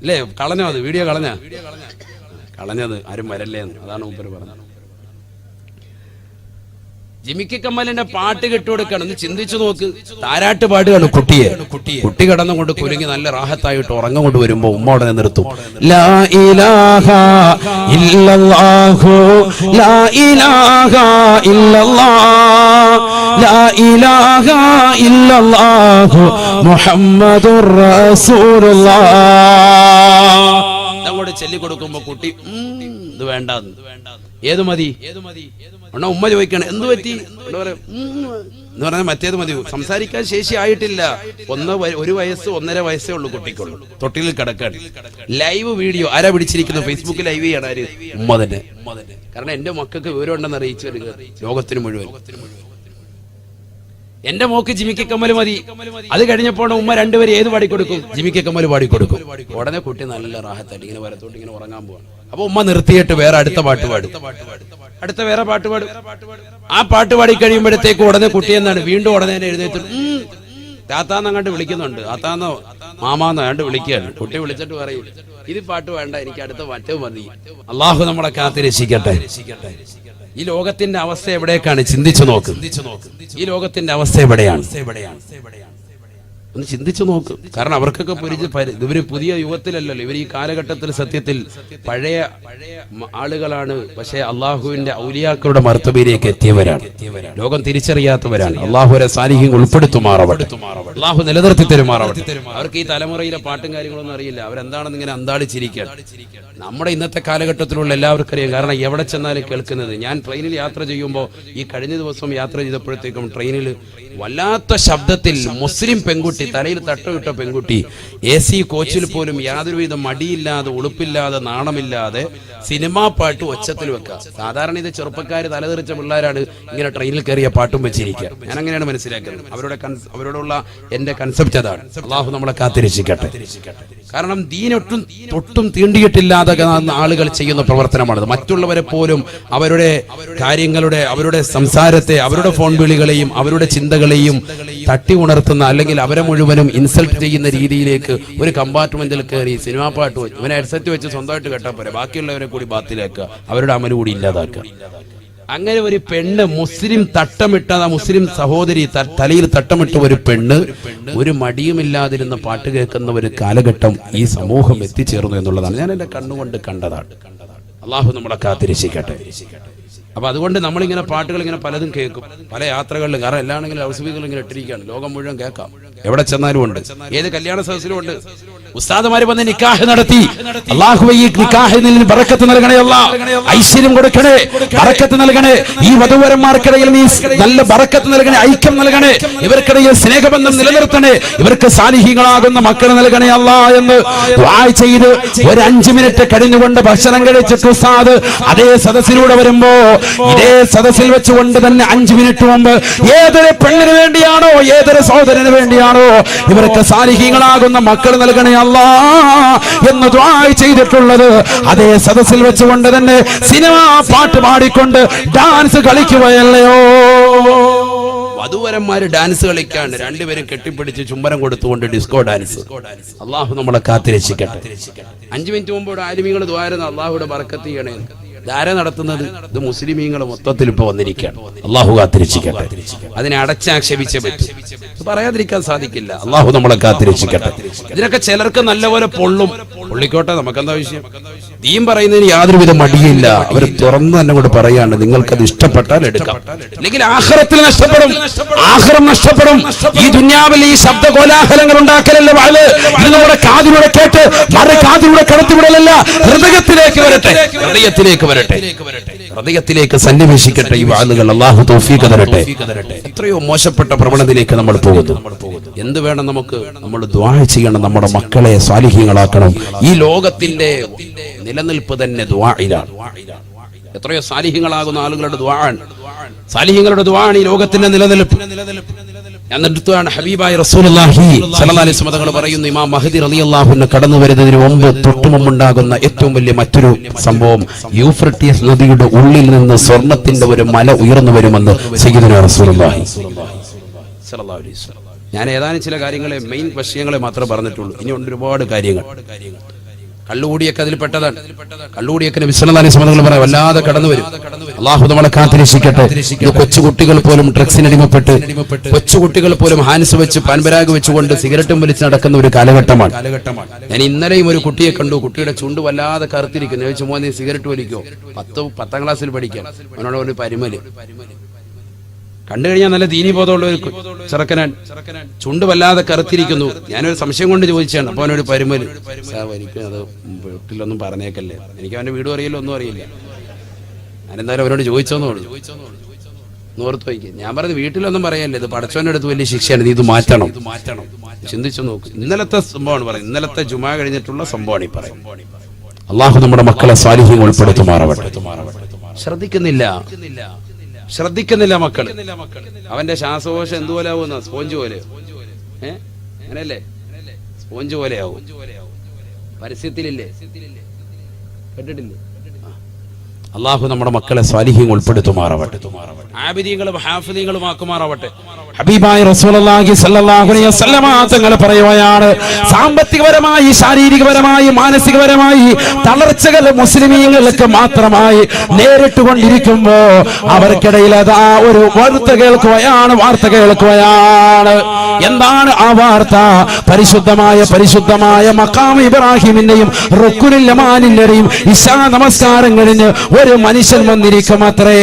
S1: അല്ലേ? കളഞ്ഞോ? അത് വീഡിയോ കളഞ്ഞത് ആരും വരല്ലേ എന്ന്. അതാണ് മൂപ്പര് പറഞ്ഞത്. ജിമിക്കി കമ്മലിന്റെ പാട്ട് കെട്ടുകൊടുക്കണം. ഒന്ന് ചിന്തിച്ചു നോക്ക്. താരാട്ട് പാടുകയാണ് കുട്ടി കടന്നുകൊണ്ട് കുലുങ്ങി നല്ല റാഹത്തായിട്ട് ഉറങ്ങം കൊണ്ട് വരുമ്പോ ഉമ്മ ഉടനെ നിർത്തും. ലാ ഇലാഹ ഇല്ലല്ലാഹു ലാ ഇലാഹ ഇല്ലല്ലാഹ് ലാ ഇലാഹ ഇല്ലല്ലാഹു മുഹമ്മദുർ റസൂലുള്ളാഹ് അങ്ങോട്ട് ചൊല്ലിക്കൊടുക്കുമ്പോ കുട്ടി ഇത് വേണ്ട, ഏത് മതി? ഉമ്മ ചോദിക്കാണ് എന്ത് പറ്റി എന്ന് പറഞ്ഞാൽ മറ്റേത് മതി. സംസാരിക്കാൻ ശേഷി ആയിട്ടില്ല. 1 വയസ്സ് 1.5 വയസ്സേ ഉള്ളൂ കുട്ടിക്കുള്ളൂ. തൊട്ടിലിൽ കിടക്കാണ്. ലൈവ് വീഡിയോ ആരാ പിടിച്ചിരിക്കുന്നത്? ഫേസ്ബുക്കിൽ ലൈവ് ചെയ്യാണ്. ആര്? ഉമ്മ തന്നെ. കാരണം എന്റെ മക്കൾക്ക് വിവരം ഉണ്ടെന്ന് അറിയിച്ചു വരിക ലോകത്തിന് മുഴുവൻ. എന്റെ മോക്ക് ജിമിക്കി കമ്മല് മതി. അത് കഴിഞ്ഞപ്പോൾ ഉമ്മ 2 വരി ഏത് പാടിക്കൊടുക്കും? ജിമിക്കി കമ്മല് പാടിക്കൊടുക്കും. ഉടനെ കുട്ടി നല്ല റാഹത്തായിട്ട് ഇങ്ങനെ വരത്തോട്ട് ഇങ്ങനെ ഉറങ്ങാൻ പോവാണ്. അപ്പൊ ഉമ്മ നിർത്തിയിട്ട് വേറെ അടുത്ത പാട്ട് പാടും. അടുത്ത വേറെ പാട്ട് പാടും. ആ പാട്ട് പാടി കഴിയുമ്പോഴത്തേക്ക് ഉടനെ കുട്ടി എന്താണ് വീണ്ടും ഉടനെ എഴുന്നേറ്റ് താത്താന്നങ്ങാണ്ട് വിളിക്കുന്നുണ്ട്. താത്താന്നോ മാമാന്നോ കണ്ട് വിളിക്കുകയാണ്. കുട്ടി വിളിച്ചിട്ട് പറയും ഇത് പാട്ട് വേണ്ട, എനിക്ക് അടുത്ത മറ്റേ മതി. അള്ളാഹു നമ്മളെ കാത്തിരക്ഷിക്കട്ടെ. ഈ ലോകത്തിന്റെ അവസ്ഥ എവിടേക്കാണ്? ചിന്തിച്ചു നോക്ക്. ഈ ലോകത്തിന്റെ അവസ്ഥ എവിടെയാണ്? ഒന്ന് ചിന്തിച്ചു നോക്ക്. കാരണം അവർക്കൊക്കെ ഇവര് പുതിയ യുഗത്തിലല്ലല്ലോ, ഇവർ ഈ കാലഘട്ടത്തിൽ സത്യത്തിൽ പഴയ ആളുകളാണ്. പക്ഷെ അള്ളാഹുവിന്റെ ഔലിയാക്കളുടെ മർത്തബയിലേക്ക് എത്തിയവരാണ്. ലോകം തിരിച്ചറിയാത്തവരാണ്. അള്ളാഹുവിനെ സാലിഹ്യം ഉൾപ്പെടുത്തുമാറാവട്ടെ. അള്ളാഹു നിലനിർത്തി തരുമാറാവട്ടെ. അവർക്ക് ഈ തലമുറയിലെ പാട്ടും കാര്യങ്ങളൊന്നും അറിയില്ല. അവരെന്താണെന്ന് ഇങ്ങനെ അന്താളിച്ചിരിക്കാൻ. നമ്മുടെ ഇന്നത്തെ കാലഘട്ടത്തിലുള്ള എല്ലാവർക്കും അറിയാം. കാരണം എവിടെ ചെന്നാലും കേൾക്കുന്നത്. ഞാൻ ട്രെയിനിൽ യാത്ര ചെയ്യുമ്പോൾ ഈ കഴിഞ്ഞ ദിവസം യാത്ര ചെയ്തപ്പോഴത്തേക്കും ട്രെയിനിൽ വല്ലാത്ത ശബ്ദത്തിൽ മുസ്ലിം പെൺകുട്ടി, തലയിൽ തട്ടമിട്ട പെൺകുട്ടി, AC കോച്ചിൽ പോലും യാതൊരുവിധ മടിയില്ലാതെ ഉളുപ്പില്ലാതെ നാണമില്ലാതെ സിനിമാ പാട്ട് ഒച്ചത്തിൽ വെക്കുക. സാധാരണ ഇത് ചെറുപ്പക്കാർ തലതെറിച്ച പിള്ളേരാണ് ഇങ്ങനെ ട്രെയിനിൽ കയറിയ പാട്ടും വെച്ചിരിക്കുക. ഞാൻ അങ്ങനെയാണ് മനസ്സിലാക്കുന്നത്. അവരോടുള്ള എന്റെ കൺസെപ്റ്റ് അതാണ്. അള്ളാഹു നമ്മളെ കാത്തിരക്ഷിക്കട്ടെ. കാരണം ദീനൊട്ടും തൊട്ടും തീണ്ടിയിട്ടില്ലാതെ ആളുകൾ ചെയ്യുന്ന പ്രവർത്തനമാണത്. മറ്റുള്ളവരെ പോലും അവരുടെ കാര്യങ്ങളുടെ, അവരുടെ സംസാരത്തെ, അവരുടെ ഫോൺ വിളികളെയും അവരുടെ ചിന്തകളെയും തട്ടി ഉണർത്തുന്ന, അല്ലെങ്കിൽ അവരെ മുഴുവനും ഇൻസൾട്ട് ചെയ്യുന്ന രീതിയിലേക്ക് ഒരു കമ്പാർട്ട്മെന്റിൽ കയറി സിനിമാ പാട്ട് വെച്ച് ഇവനെ ഹെഡ്സെറ്റ് വെച്ച് സ്വന്തമായിട്ട് കേട്ടാൽ പോരെ, ബാക്കിയുള്ളവരെ കൂടി ബാത്തിലാക്കുക, അവരുടെ അമല് കൂടി ഇല്ലാതാക്കുക. അങ്ങനെ ഒരു പെണ്ണ്, മുസ്ലിം തട്ടമിട്ട മുസ്ലിം സഹോദരി, തലയിൽ തട്ടമിട്ട ഒരു പെണ്ണ് ഒരു മടിയുമില്ലാതിരുന്ന പാട്ട് കേൾക്കുന്ന ഒരു കാലഘട്ടം ഈ സമൂഹം എത്തിച്ചേർന്നു എന്നുള്ളതാണ് ഞാൻ എന്റെ കണ്ണുകൊണ്ട് കണ്ടതാണ്. അള്ളാഹു നമ്മളെ കാത്തിരക്ഷിക്കട്ടെ. അപ്പൊ അതുകൊണ്ട് നമ്മളിങ്ങനെ പാട്ടുകൾ ഇങ്ങനെ പലതും കേൾക്കും, പല യാത്രകളിലും. കാരണം എല്ലാണെങ്കിലും ഔസുബികൾ ഇങ്ങനെ ഇട്ടിരിക്കുകയാണ്, ലോകം മുഴുവൻ കേൾക്കാം, എവിടെ ചെന്നാലും ഉണ്ട്, ഏത് കല്യാണ സദസ്സിലും ഉണ്ട്. ഉസ്താദുമാര് വന്ന് നിക്കാഹ് നടത്തി. അല്ലാഹുവേ ഈ നിക്കാഹിൽ ബറക്കത്ത് നൽകണേ, അല്ലാഹ് ഐശ്വര്യം കൊടുക്കണേ, ബറക്കത്ത് നൽകണേ. ഈ വധുവരന്മാർക്കിടയിൽ നീ നല്ല ബറക്കത്ത് നൽകണേ, ഐക്യം നൽകണേ, ഇവർക്കിടയിൽ സ്നേഹബന്ധം നിലനിർത്തണേ, ഇവർക്ക് സാലിഹീങ്ങളാകുന്ന മക്കളെ നൽകണേ അല്ലാഹ് എന്ന് ദുആ ചെയ്ത് ഒരു 5 മിനിറ്റ് കഴിഞ്ഞുകൊണ്ട് ഭക്ഷണം കഴിച്ചിട്ട് ഉസ്താദ് അതേ സദസ്സിലൂടെ വരുമ്പോ ഇതേ സദസ്സിൽ വെച്ചുകൊണ്ട് തന്നെ 5 മിനിറ്റ് മുമ്പ് ഏതൊരു പെണ്ണിന് വേണ്ടിയാണോ, ഏതൊരു സഹോദരന് വേണ്ടിയാണോ ഇവർക്ക് സാലിഹീങ്ങളാകുന്ന മക്കൾ നൽകണേ അല്ലാഹ് എന്ന് ദുആ ചെയ്തിട്ടുള്ളത്, അതേ സദസ്സിൽ വെച്ചുകൊണ്ട് തന്നെ സിനിമാ പാട്ട് പാടിക്കൊണ്ട് ഡാൻസ് കളിക്കുകയല്ലയോ. വധുവരന്മാര് ഡാൻസ് കളിക്കാണ്, രണ്ടുപേരും കെട്ടിപ്പിടിച്ച് ചുംബനം കൊടുത്തുകൊണ്ട് ഡിസ്കോ ഡാൻസ്. അള്ളാഹു നമ്മളെ കാത്തിരക്ഷിക്കട്ടെ. 5 മിനിറ്റ് മുമ്പ് ആലിമീങ്ങൾ ദ്വാരുന്ന അള്ളാഹുയുടെ ബർക്കത്ത് ചെയ്യണേ. ധാര നടത്തുന്നത് ഇത് മുസ്ലിമീങ്ങൾ മൊത്തത്തിൽ ഇപ്പൊ വന്നിരിക്കുകയാണ്. അള്ളാഹു കാത്തിരക്ഷിക്കട്ടെ. അതിനെ അടച്ചാക്ഷേപിച്ചേ പറ്റും, പറയാതിരിക്കാൻ സാധിക്കില്ല. അള്ളാഹു നമ്മളെ കാത്തിരക്ഷിക്കട്ടെ. ഇതിനൊക്കെ ചിലർക്ക് നല്ലപോലെ പൊള്ളിക്കോട്ടെ, നമുക്കെന്താ വിഷയം? ദീൻ പറയുന്നതിന് യാതൊരുവിധ മടിയില്ല. അവർ തുറന്നു തന്നെ കൊണ്ട് പറയാണ്, നിങ്ങൾക്കത് ഇഷ്ടപ്പെട്ടാൽ എടുക്കാം, അല്ലെങ്കിൽ ആഖിറത്തിൽ നഷ്ടപ്പെടും, ആഖിറം നഷ്ടപ്പെടും. ഈ ദുനിയാവിൽ ഈ ശബ്ദ കോലാഹലങ്ങൾ ഉണ്ടാക്കലല്ല വാഴ്. ഇത് നമ്മുടെ കാതിലൂടെ കേട്ട് മറു കാതിലൂടെ കടത്തിവിടലല്ല, ഹൃദയത്തിലേക്ക് വരട്ടെ, ഹൃദയത്തിലേക്ക് വരട്ടെ, ഹൃദയത്തിലേക്ക് സന്നിവേശിക്കട്ടെ ഈ വാളുകൾ. അല്ലാഹു തൗഫീഖ് തരട്ടെ. എത്രയോ മോശപ്പെട്ട പ്രവണതയിലേക്ക് നമ്മൾ പോകുന്നു. എന്ത് വേണം നമുക്ക്? നമ്മൾ ദുആ ചെയ്യണം, നമ്മുടെ മക്കളെ സാലിഹീങ്ങളാക്കണം. ഈ ലോകത്തിന്റെ നിലനിൽപ്പ് തന്നെ ദുആയിലാണ്. എത്രയോ സാലിഹീങ്ങളാകുന്ന ആളുകളുടെ ദുആണ്, സാലിഹീങ്ങളുടെ ദുആണ് ഈ ലോകത്തിന്റെ നിലനിൽപ്പ്. എന്നിട്ടാണ് ഹബീബായ റസൂലുള്ളാഹി സ്വല്ലല്ലാഹു അലൈഹി വസല്ലം തങ്ങൾ പറയുന്നു, ഇമാം മഹ്ദി റളിയല്ലാഹു അൻഹു കടന്നു വരുന്നതിന് മുമ്പ് തൊട്ടുമുമ്പുണ്ടാകുന്ന ഏറ്റവും വലിയ മറ്റൊരു സംഭവം, യൂഫ്രട്ടീസ് നദിയുടെ ഉള്ളിൽ നിന്ന് സ്വർണത്തിന്റെ ഒരു മല ഉയർന്നു വരുമെന്ന് സയ്യിദുനാ റസൂലുള്ളാഹി സ്വല്ലല്ലാഹു അലൈഹി വസല്ലം. ഞാൻ ഏതാനും ചില കാര്യങ്ങളെ, മെയിൻ വിഷയങ്ങളെ മാത്രമേ പറഞ്ഞിട്ടുള്ളൂ. ഇനിയുണ്ട് ഒരുപാട് കാര്യങ്ങൾ. കള്ളുകൂടിയൊക്കെ അതിൽ പെട്ടതാണ്. കള്ളുകൂടിയൊക്കെ നബി സല്ലല്ലാഹു അലൈഹി വസല്ലം പറയാം വല്ലാതെ കടന്നു വരും. അല്ലാഹു നമ്മളെ കാത്തിരക്ഷിക്കട്ടെ. കൊച്ചുകുട്ടികൾ പോലും ഡ്രഗ്സിന് അടിമപ്പെട്ട്, കൊച്ചുകുട്ടികൾ പോലും ഹാൻസ് വെച്ച് പാൻപരാഗ് വെച്ചുകൊണ്ട് സിഗരറ്റും വലിച്ച് നടക്കുന്ന ഒരു കാലഘട്ടമാണ്. ഞാൻ ഇന്നലെയും ഒരു കുട്ടിയെ കണ്ടു. കുട്ടിയുടെ ചുണ്ട് വല്ലാതെ കറുത്തിരിക്കുന്നു. ചോദിച്ചു, മോനെ നീ സിഗരറ്റ് വലിക്കോ? 10ാം ക്ലാസ്സിൽ പഠിക്കാൻ. അവനോട് ഒരു പരിമല് കണ്ടു കഴിഞ്ഞാൽ നല്ല ദീനി ബോധമുള്ള ഒരു ചെറുക്കനാണ്. ചുണ്ട് വല്ലാതെ കറുത്തിരിക്കുന്നു. ഞാനൊരു സംശയം കൊണ്ട് ചോദിച്ചാണ്. അപ്പൊ അവനൊരു പരിമല്. എനിക്ക് അത് വീട്ടിലൊന്നും പറഞ്ഞേക്കല്ലേ, എനിക്ക് അവന്റെ വീടും അറിയില്ല, ഒന്നും അറിയില്ല. ഞാനെന്തായാലും അവനോട് ചോദിച്ചോന്നു ഓർത്ത് വയ്ക്കും. ഞാൻ പറഞ്ഞു, വീട്ടിലൊന്നും പറയല്ലേ, ഇത് പടച്ചവന്റെ അടുത്ത് വലിയ ശിക്ഷയാണ്, നീ ഇത് മാറ്റണം. ചിന്തിച്ചു നോക്ക്. ഇന്നലത്തെ സംഭവമാണ് പറയുന്നത്, ഇന്നലത്തെ ജുമാ കഴിഞ്ഞിട്ടുള്ള സംഭവമാണ് ഈ പറയും. അള്ളാഹു നമ്മുടെ മക്കളെ സാലിഹ്യം ഉൾപ്പെടുത്തുമാറാവട്ടെ. ശ്രദ്ധിക്കുന്നില്ല മക്കൾ. അവന്റെ ശ്വാസകോശം എന്തുപോലെ ആവുന്ന സ്പോഞ്ച് പോലെ, അങ്ങനെയല്ലേ, സ്പോഞ്ച് പോലെ ആവും. പരസ്യത്തിലില്ലേ, കേട്ടിട്ടില്ലേ? അള്ളാഹു നമ്മുടെ മക്കളെ സ്വാലിഹീങ്ങൾ ഉൾപ്പെടുത്തുമാറാവട്ടെ, ആബിദീങ്ങളും ഹാഫിദീങ്ങളും ആക്കുമാറാവട്ടെ. ഹബീബായ റസൂലുള്ളാഹി സ്വല്ലല്ലാഹു അലൈഹി വസല്ലമ തങ്ങൾ പറയുകയാണ്, സാമ്പത്തികപരമായി, ശാരീരികപരമായി, മാനസികപരമായി തളർച്ചകൾ മുസ്ലിമീങ്ങൾക്ക് മാത്രമായി നേരിട്ടുകൊണ്ടിരിക്കുമ്പോ അവർക്കിടയിൽ അതാ ഒരു വാർത്ത കേൾക്കുകയാണ്. എന്താണ് ആ വാർത്ത? പരിശുദ്ധമായ മഖാം ഇബ്രാഹിമിന്റെയും റുക്നുൽ യമാനിന്റെയും ഇശാ നമസ്കാരം കഴിഞ്ഞ് ഒരു മനുഷ്യൻ വന്നിരിക്കും അത്രേ.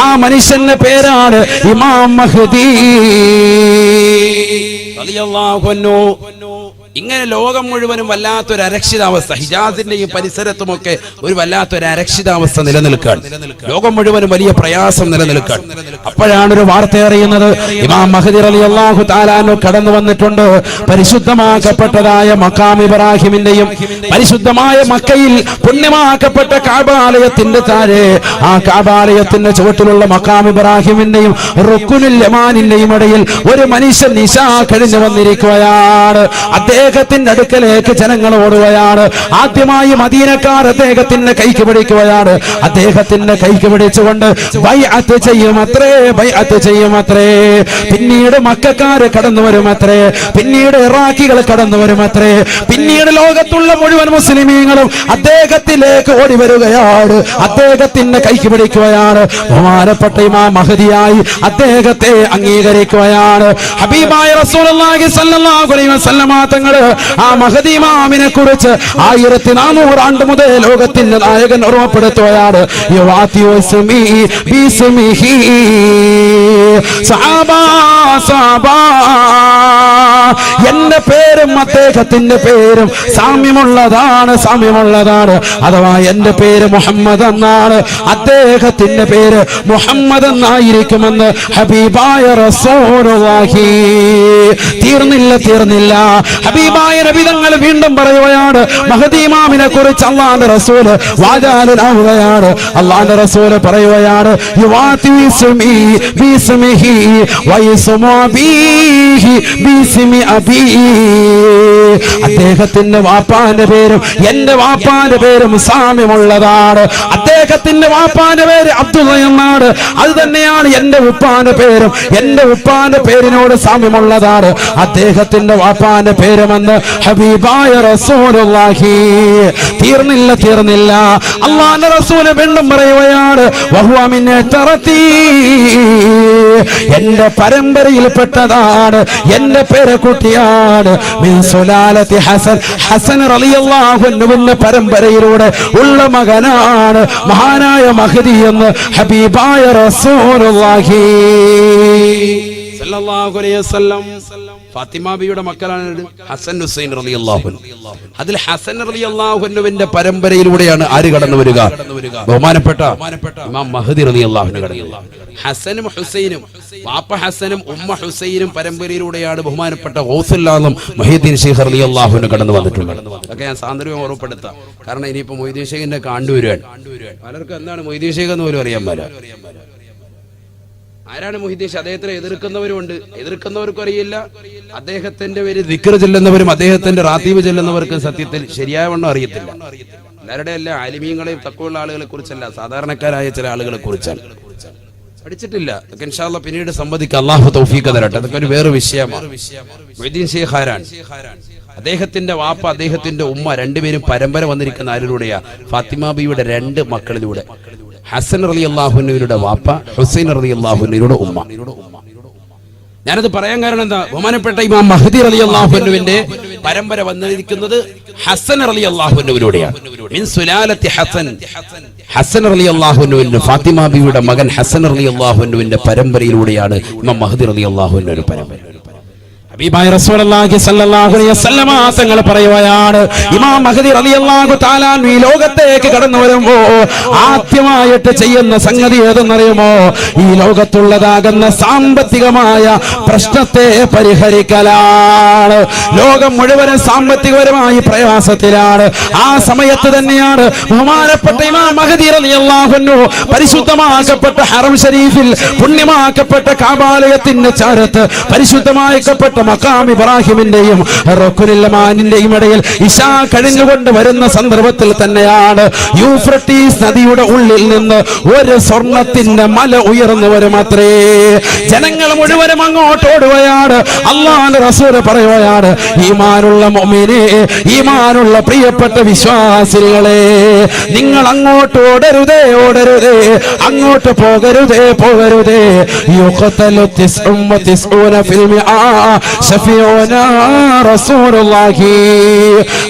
S1: ആ മനുഷ്യന്റെ പേരാണ് ഇമാം മഹ്ദി റളിയല്ലാഹു അൻഹു. ഇങ്ങനെ ലോകം മുഴുവനും വല്ലാത്തൊരു അരക്ഷിതാവസ്ഥ, ഹിജാസിന്റെയും പരിസരത്തുമൊക്കെ ഒരു വല്ലാത്തൊരു അരക്ഷിതാവസ്ഥ നിലനിൽക്കാൻ, ലോകം മുഴുവനും വലിയ പ്രയാസം നിലനിൽക്കാൻ. അപ്പോഴാണ് ഒരു വാർത്ത അറിയുന്നത്, ഇമാം മഹ്ദി റളിയല്ലാഹു തആല അൻഹു കടന്നു വന്നിട്ടുണ്ട്. പരിശുദ്ധമാക്കപ്പെട്ടതായ മഖാം ഇബ്രാഹിമിന്റെയും പരിശുദ്ധമായ മക്കയിൽ പുണ്യമാക്കപ്പെട്ട കഅബാലയത്തിന്റെ താഴെ, ആ കഅബാലയത്തിന്റെ ചുവട്ടിലുള്ള മഖാം ഇബ്രാഹിമിന്റെയും റുക്നുൽ യമാനിന്റെയും ഇടയിൽ ഒരു മനുഷ്യൻ നിശാ കഴിഞ്ഞു വന്നിരിക്കുകയാണ്. അദ്ദേഹത്തിന്റെ അടുക്കലേക്ക് ജനങ്ങൾ ഓടുകയാണ്. ആദ്യമായി മദീനക്കാർ അദ്ദേഹത്തിന്റെ കൈക്ക് പിടിക്കുകയാണ്. അദ്ദേഹത്തിന്റെ കൈക്ക് പിടിച്ചുകൊണ്ട് ബൈഅത്ത് ചെയ്യുമത്രേ. പിന്നീട് മക്കക്കാര് കടന്നു വരുമത്രേ. പിന്നീട് ഇറാഖികൾ കടന്നു വരുമത്രേ. പിന്നീട് ലോകത്തുള്ള മുഴുവൻ മുസ്ലിമീങ്ങളും അദ്ദേഹത്തിലേക്ക് ഓടി വരികയാണ്. അദ്ദേഹത്തിന്റെ കൈക്ക് പിടിക്കുകയാണ്. ബഹുമാനപ്പെട്ട ഇമാം മഹ്ദിയായി അദ്ദേഹത്തെ അംഗീകരിക്കുകയാണ്. ഹബീബായ റസൂലുള്ളാഹി സ്വല്ലല്ലാഹു അലൈഹി വസല്ലമ തങ്ങൾ ആ മഹ്ദി ഇമാമിനെ കുറിച്ച് 1400 ആണ്ട് മുതൽ ലോകത്തിന്റെ നായകൻ ഓർമ്മപ്പെടുത്തുകയാണ്. എന്റെ പേരും അദ്ദേഹത്തിന്റെ പേരും സാമ്യമുള്ളതാണ്. അഥവാ എന്റെ പേര് മുഹമ്മദ് എന്നാണ്, അദ്ദേഹത്തിന്റെ പേര് മുഹമ്മദ് എന്നായിരിക്കുമെന്ന് ഹബീബായ റസൂലുള്ളാഹി. തീർന്നില്ല. ഹബീബായ നബി തങ്ങൾ വീണ്ടും പറയുകയാണ്, മഹ്ദി ഇമാമിനെ കുറിച്ച് അല്ലാഹുവിന്റെ റസൂൽ വാചാലനാവുകയാണ്. അല്ലാഹുവിന്റെ റസൂൽ പറയുകയാണ്, അദ്ദേഹത്തിന്റെ വാപ്പാന്റെ പേരും എന്റെ വാപ്പാന്റെ പേരും സാമ്യമുള്ളതാണ്. അദ്ദേഹത്തിന്റെ വാപ്പാന്റെ പേര് അബ്ദുള്ള എന്നാണ്. അത് തന്നെയാണ് എന്റെ ഉപ്പാന്റെ പേരും. എന്റെ ഉപ്പാന്റെ പേരിനോട് സാമ്യമുള്ളതാണ് അദ്ദേഹത്തിന്റെ വാപ്പാന്റെ പേരുമെന്ന് ഹബീബായ റസൂലുള്ളാഹി. തീർന്നില്ല. അല്ലാഹുവിന്റെ റസൂൽ വീണ്ടും പറയുകയാണ്, വഹുവ മിൻ തറത്തി, എന്റെ പരമ്പരയിൽപ്പെട്ടതാണ്, എന്റെ പേരക്കുട്ടിയാണ്. മിൻ സുലാലത്തി ഹസൻ റളിയല്ലാഹു അൻഹുവിന്റെ പരമ്പരയിലൂടെ ഉള്ള മകനാണ് മഹാനായ മഹ്ദി എന്ന് ഹബീബായ റസൂലുള്ളാഹി സല്ലല്ലാഹു അലൈഹി വസല്ലം. ഫാത്തിമ ബിയുടെ മക്കളാണ് ഹസൻ ഹുസൈൻ റളിയല്ലാഹു അൻഹു. അതിൽ ഹസൻ റളിയല്ലാഹു അൻഹുവിന്റെ പരമ്പരയിലൂടെയാണ് ആര് കടന്നു വരിക? ബഹുമാനപ്പെട്ട ഇമാം മഹ്ദി റളിയല്ലാഹു അൻഹു കടന്നു. ഹസനും ഹുസൈനും, വാപ്പ ഹസനും ഉമ്മ ഹുസൈനും പരമ്പരയിലൂടെയാണ് ബഹുമാനപ്പെട്ട ഗൗസുൽ ആലം മുഹീദ്ദീൻ ശൈഖ് റളിയല്ലാഹു അൻഹു കടന്നു വന്നിട്ടുള്ളത്. അതൊക്കെ ഞാൻ സാന്ദർഭ്യം ഓർമ്മപ്പെടുത്താം. കാരണം ഇനിയിപ്പോ മുഹീദ്ദീൻ ശൈഖിന്റെ കണ്ടുവരുവാൻ പലർക്കും എന്താണ് മുഹീദ്ദീൻ ശൈഖ് എന്ന് പോലും അറിയാൻ പറ്റില്ല. ആരാണ് മുഹീദ്ദീൻ ശൈഖ്? അദ്ദേഹത്തിനെ എതിർക്കുന്നവരുണ്ട്, എതിർക്കുന്നവർക്കും അറിയില്ല. അദ്ദേഹത്തിന്റെ പേര് ദിക്ർ ചെല്ലുന്നവരും അദ്ദേഹത്തിന്റെ റാത്തീബ് ചെല്ലുന്നവർക്കും സത്യത്തിൽ ശരിയാവണ്ണം അറിയത്തില്ല. എല്ലാവരുടെ അല്ല, ആലിമീങ്ങളെയും തഖ്വയുള്ള ആളുകളെ കുറിച്ചല്ല, സാധാരണക്കാരായ ചില ആളുകളെ കുറിച്ചാണ്. പഠിച്ചിട്ടില്ല. അതൊക്കെ ഇൻഷാ അല്ലാഹ് പിന്നീട് സംവദിക്കാം. അല്ലാഹു തൗഫീഖ് തരട്ടെ. അതൊക്കെ ഒരു വേറെ വിഷയമാണ്. മുഹീദ്ദീൻ ശൈഖ് ആരാണ്? അദ്ദേഹത്തിന്റെ വാപ്പ, അദ്ദേഹത്തിന്റെ ഉമ്മ രണ്ടുപേരും പരമ്പര വന്നിരിക്കുന്ന ആരിലൂടെയാ? ഫാത്തിമ ബിയുടെ 2 മക്കളിലൂടെ. ഹസൻ റളിയല്ലാഹു അൻഹുവിന്റെ വാപ്പ, ഹുസൈൻ റളിയല്ലാഹു അൻഹുവിന്റെ ഉമ്മ. ഞാനത് പറയാൻ കാരണം എന്താ? ബഹുമാനപ്പെട്ട ഇമാം മഹ്ദി റളിയല്ലാഹു അൻഹുവിന്റെ പരമ്പര വന്നിരിക്കുന്നത് ഹസൻ റളിയല്ലാഹു അൻഹുവിലൂടെയാണ്. മിൻ സുലാലത്തി ഹസൻ റളിയല്ലാഹു അൻഹുവിന്റെ ഫാത്തിമ ബിയുടെ മകൻ ഹസൻ റളിയല്ലാഹു അൻഹുവിന്റെ പരമ്പരയിലൂടെയാണ് ഇമാം മഹ്ദി റളിയല്ലാഹു അൻഹുവിന്റെ പരമ്പര. ഹബീബായ റസൂലുള്ളാഹി സ്വല്ലല്ലാഹു അലൈഹി വസല്ലമ തങ്ങൾ പറയുകയാണ്, ഇമാം മഹ്ദി റളിയല്ലാഹു തആല ഈ ലോകത്തേക്ക് കടന്നു വരുമ്പോൾ ആദ്യമായിട്ട് ചെയ്യുന്ന സംഗതി ഏതെന്നറിയുമോ? ഈ ലോകത്തുള്ളതാകുന്ന സാമ്പത്തികമായ പ്രശ്നത്തെ പരിഹരിക്കലാണ്. ലോകം മുഴുവനും സാമ്പത്തികപരമായി പ്രയാസത്തിലാണ്. ആ സമയത്ത് തന്നെയാണ് ബഹുമാനപ്പെട്ട ഇമാം മഹ്ദി റളിയല്ലാഹു അൻഹു പരിശുദ്ധമാക്കപ്പെട്ട ഹറം ഷരീഫിൽ, പുണ്യമാക്കപ്പെട്ട കഅബാലയത്തിന്റെ ചാരത്ത് പരിശുദ്ധമാക്കപ്പെട്ട മഖാം ഇബ്രാഹിമിന്റെയും റുക്നുൽ യമാനിന്റെയും ഇടയിൽ ഇശാ കഴിഞ്ഞുകൊണ്ട് വരുന്ന സന്ദർഭത്തിൽ തന്നെയാണ് യൂഫ്രട്ടീസ് നദിയുടെ ഉള്ളിൽ നിന്ന് ഒരു സ്വർണത്തിന്റെ മല ഉയർന്നു വരുമത്രേ. ജനങ്ങൾ മുഴുവനും അങ്ങോട്ട് ഓടുകയാണ്. അല്ലാഹുവിന്റെ റസൂൽ പറയുകയാണ്, ഈമാനുള്ള മുഅ്മിനേ, ഈമാനുള്ള പ്രിയപ്പെട്ട വിശ്വാസികളെ, നിങ്ങൾ അങ്ങോട്ട് ഓടരുതേ, ഓടരുതേ, അങ്ങോട്ട് പോകരുതേ, പോകരുതേ. യുഖതലു 99 ഫിൽ മിആ ശഫീഉനാ റസൂലുള്ളാഹി.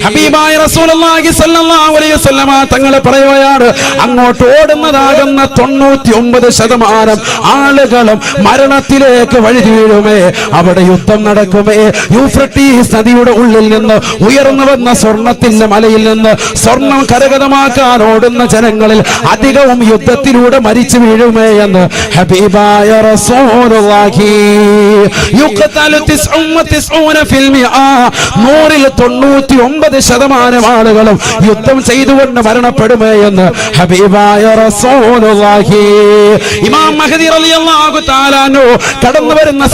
S1: ഹബീബായ റസൂലുള്ളാഹി സ്വല്ലല്ലാഹു അലൈഹി വസല്ലമ തങ്ങൾ പറയുകയാണ്, അങ്ങോട്ട് ഓടുന്നതാകുന്ന 99% ആളുകളും മരണത്തിലേക്ക് വഴി വീഴുമേ. അവിടെ യുദ്ധം നടക്കുമേ. യൂഫ്രട്ടീസ് നദിയുടെ ഉള്ളിൽ നിന്ന് ഉയർന്നു വന്ന സ്വർണത്തിന്റെ മലയിൽ നിന്ന് സ്വർണം കരഗതമാക്കാൻ ഓടുന്ന ജനങ്ങളിൽ അധികവും യുദ്ധത്തിലൂടെ മരിച്ചു വീഴുമേ എന്ന് ഹബീബായ റസൂലുള്ളാഹി. യുഖതലു 99 ഫിൽ മിആ, 99% ആളുകളും യുദ്ധം ചെയ്തുകൊണ്ട് മരണപ്പെടുമേ എന്ന് ഹബീബായ റസൂലുള്ളാഹി. ഇമാം മഹ്ദി റളിയല്ലാഹു തആല അൻഹു കടന്നു വരുന്ന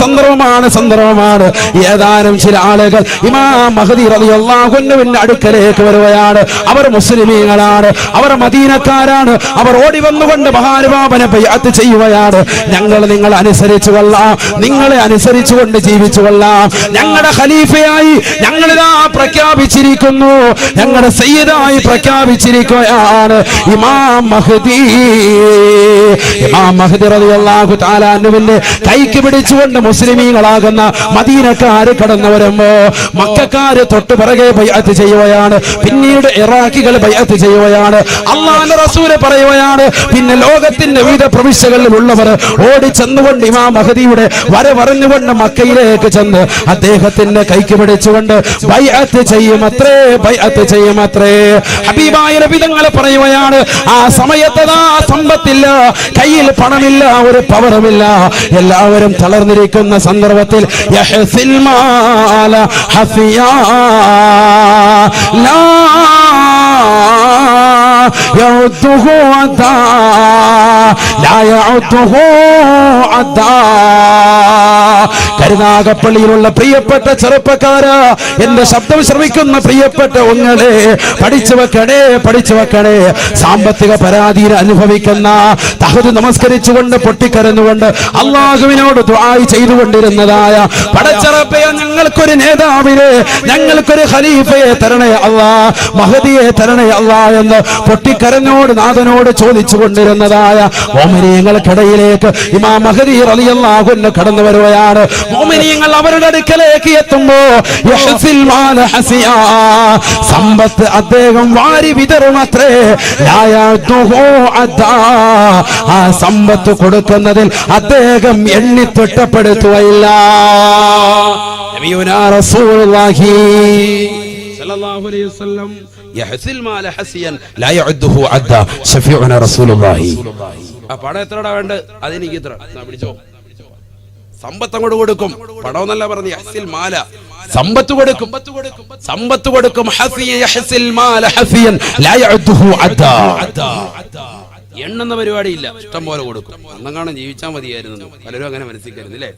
S1: സന്ദർഭമാണ്. ഏതാനും ചില ആളുകൾ ഇമാം മഹ്ദി റളിയല്ലാഹു അൻഹുവിന്റെ അടുക്കലേക്ക് വരുകയാണ്. അവർ മുസ്ലിമീങ്ങളാണ്, അവർ മദീനക്കാരാണ്. അവർ ഓടി വന്നുകൊണ്ട് മഹാനുഭാവനെ ബൈഅത്ത് ചെയ്യുകയാണ്. ഞങ്ങൾ നിങ്ങളെ അനുസരിച്ചു കൊള്ളാം, നിങ്ങളെ അനുസരിച്ചുകൊണ്ട് ജീവിച്ചു കൊള്ളാം. ഞങ്ങളുടെ ഖലീഫയായി ഞങ്ങളിതാ പ്രഖ്യാപിച്ചിരിക്കുന്നു, ഞങ്ങളുടെ സയ്യിദായി പ്രഖ്യാപിച്ചിരിക്കുകയാണ് ഇമാം മഹ്ദി. ഇമാം മഹ്ദി റളിയല്ലാഹു തആല അൻഹുവിന്റെ കൈക്ക് പിടിച്ചുകൊണ്ട് മുസ്ലിമീങ്ങളാകുന്ന മദീനക്കാര് കടന്നു വരുമ്പോ മക്കക്കാര് തൊട്ടു പിറകെ ബൈഅത്ത് ചെയ്യുകയാണ്. പിന്നീട് ഇറാഖികൾ ബൈഅത്ത് ചെയ്യുകയാണ്. അല്ലാഹുവിന്റെ റസൂല് പറയുകയാണ്, പിന്നെ ലോകത്തിന്റെ വിവിധ പ്രവിശ്യകളിലുള്ളവർ ഓടി ചെന്നുകൊണ്ട് ഇമാം മഹ്ദിയുടെ വരവറിഞ്ഞുകൊണ്ട് മക്കയിലേക്ക് ചെന്ന് അദ്ദേഹത്തിന്റെ കൈക്ക് പിടിച്ചുകൊണ്ട് ബൈഅത്ത് ചെയ്യുമത്രേ, ബൈഅത്ത് ചെയ്യുമത്രേ. ഹബീബായ നബി തങ്ങൾ പറയുകയാണ്, ആ സമയത്തതാ സമ്പത്തില്ല, കയ്യിൽ പണമില്ല, ഒരു പവറുമില്ല, എല്ലാവരും തളർന്നിരിക്കുന്ന സന്ദർഭത്തിൽ യഹ്സിൽ മാല ഹഫിയാ ലാ യഉദ്ദുഹു അദാ ലാ യഉദ്ദുഹു അദാ. കരുനാഗപ്പള്ളിയിലുള്ള പ്രിയപ്പെട്ട ചെറുപ്പക്കാരാ, എന്റെ ശബ്ദം ശ്രവിക്കുന്ന പ്രിയപ്പെട്ട ഒങ്ങളെ, പഠിച്ചു വെക്കണേ, പഠിച്ചു വെക്കണേ. സാമ്പത്തിക പരാധീന അനുഭവിക്കുന്ന, തഹജ്ജുദ് നമസ്കരിച്ചുകൊണ്ട് പൊട്ടിക്കരഞ്ഞുകൊണ്ട് അല്ലാഹുവിനോട് ദുആ ചെയ്തുകൊണ്ടിരുന്നതായ പടച്ചറപ്പേ, ഞങ്ങൾക്കൊരു നേതാവിനെ, ഞങ്ങൾക്കൊരു ഖലീഫയെ തരണേ അല്ലാ, മഹദിയെ തരണേ അല്ലാ എന്ന് പൊട്ടിക്കരഞ്ഞോട് നാഥനോട് ചോദിച്ചു കൊണ്ടിരുന്നതായ മോമിനീങ്ങൾക്കിടയിലേക്ക് ഇമാം മഹദി റളിയല്ലാഹു അൻഹു കടന്നു വരുകയാണ്. മോമിനീങ്ങൾ അവരുടെ അടുക്കലേക്ക് എത്തുമ്പോ യഹ്സിൽ മാല ഹസിയാ, സമ്പത്ത് അദ്ദേഹം വാരി വിതറുമത്രേ. ലാ യഅ്ദുഹു അദാ, ആ സമ്പത്ത് കൊടുക്കുന്നതിൽ അദ്ദേഹം എണ്ണി തിട്ടപ്പെടുത്തുകയില്ല. നബിയുനാ റസൂലുള്ളാഹി സല്ലല്ലാഹു അലൈഹി വസല്ലം യഹ്സിൽ മാല ഹസിയൻ ലാ യഅദ്ദുഹു അദാ ശഫീഉനാ റസൂലുള്ളാഹി. ആ പണം എത്രടാ വേണ്ടത്, അതെനിക്ക് ഇത്ര പിടിച്ചോ. സമ്പത്ത് അങ്ങോട്ട് കൊടുക്കും, പണമെന്നല്ല പറഞ്ഞു, യഹ്സിൽ മാല, സമ്പത്ത് കൊടുക്കും, സമ്പത്ത് കൊടുക്കും. യഹ്സിൽ മാല ഹസിയൻ ലാ യഅദ്ദുഹു അദാ, എണ്ണുന്ന പരിപാടിയില്ല, ഇഷ്ടം പോലെ കൊടുക്കും. അന്നങ്ങാണ് ജീവിച്ചാൽ മതിയായിരുന്നു. പലരും അങ്ങനെ മനസ്സിലായിരുന്നില്ലേ,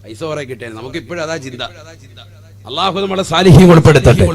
S1: പൈസ കുറെ കിട്ടിയായിരുന്നു. നമുക്ക് ഇപ്പോഴും അതാ ചിന്ത. അല്ലാഹു നമ്മളെ സാലിഹീൻ ഉൾപ്പെടുത്തട്ടെ.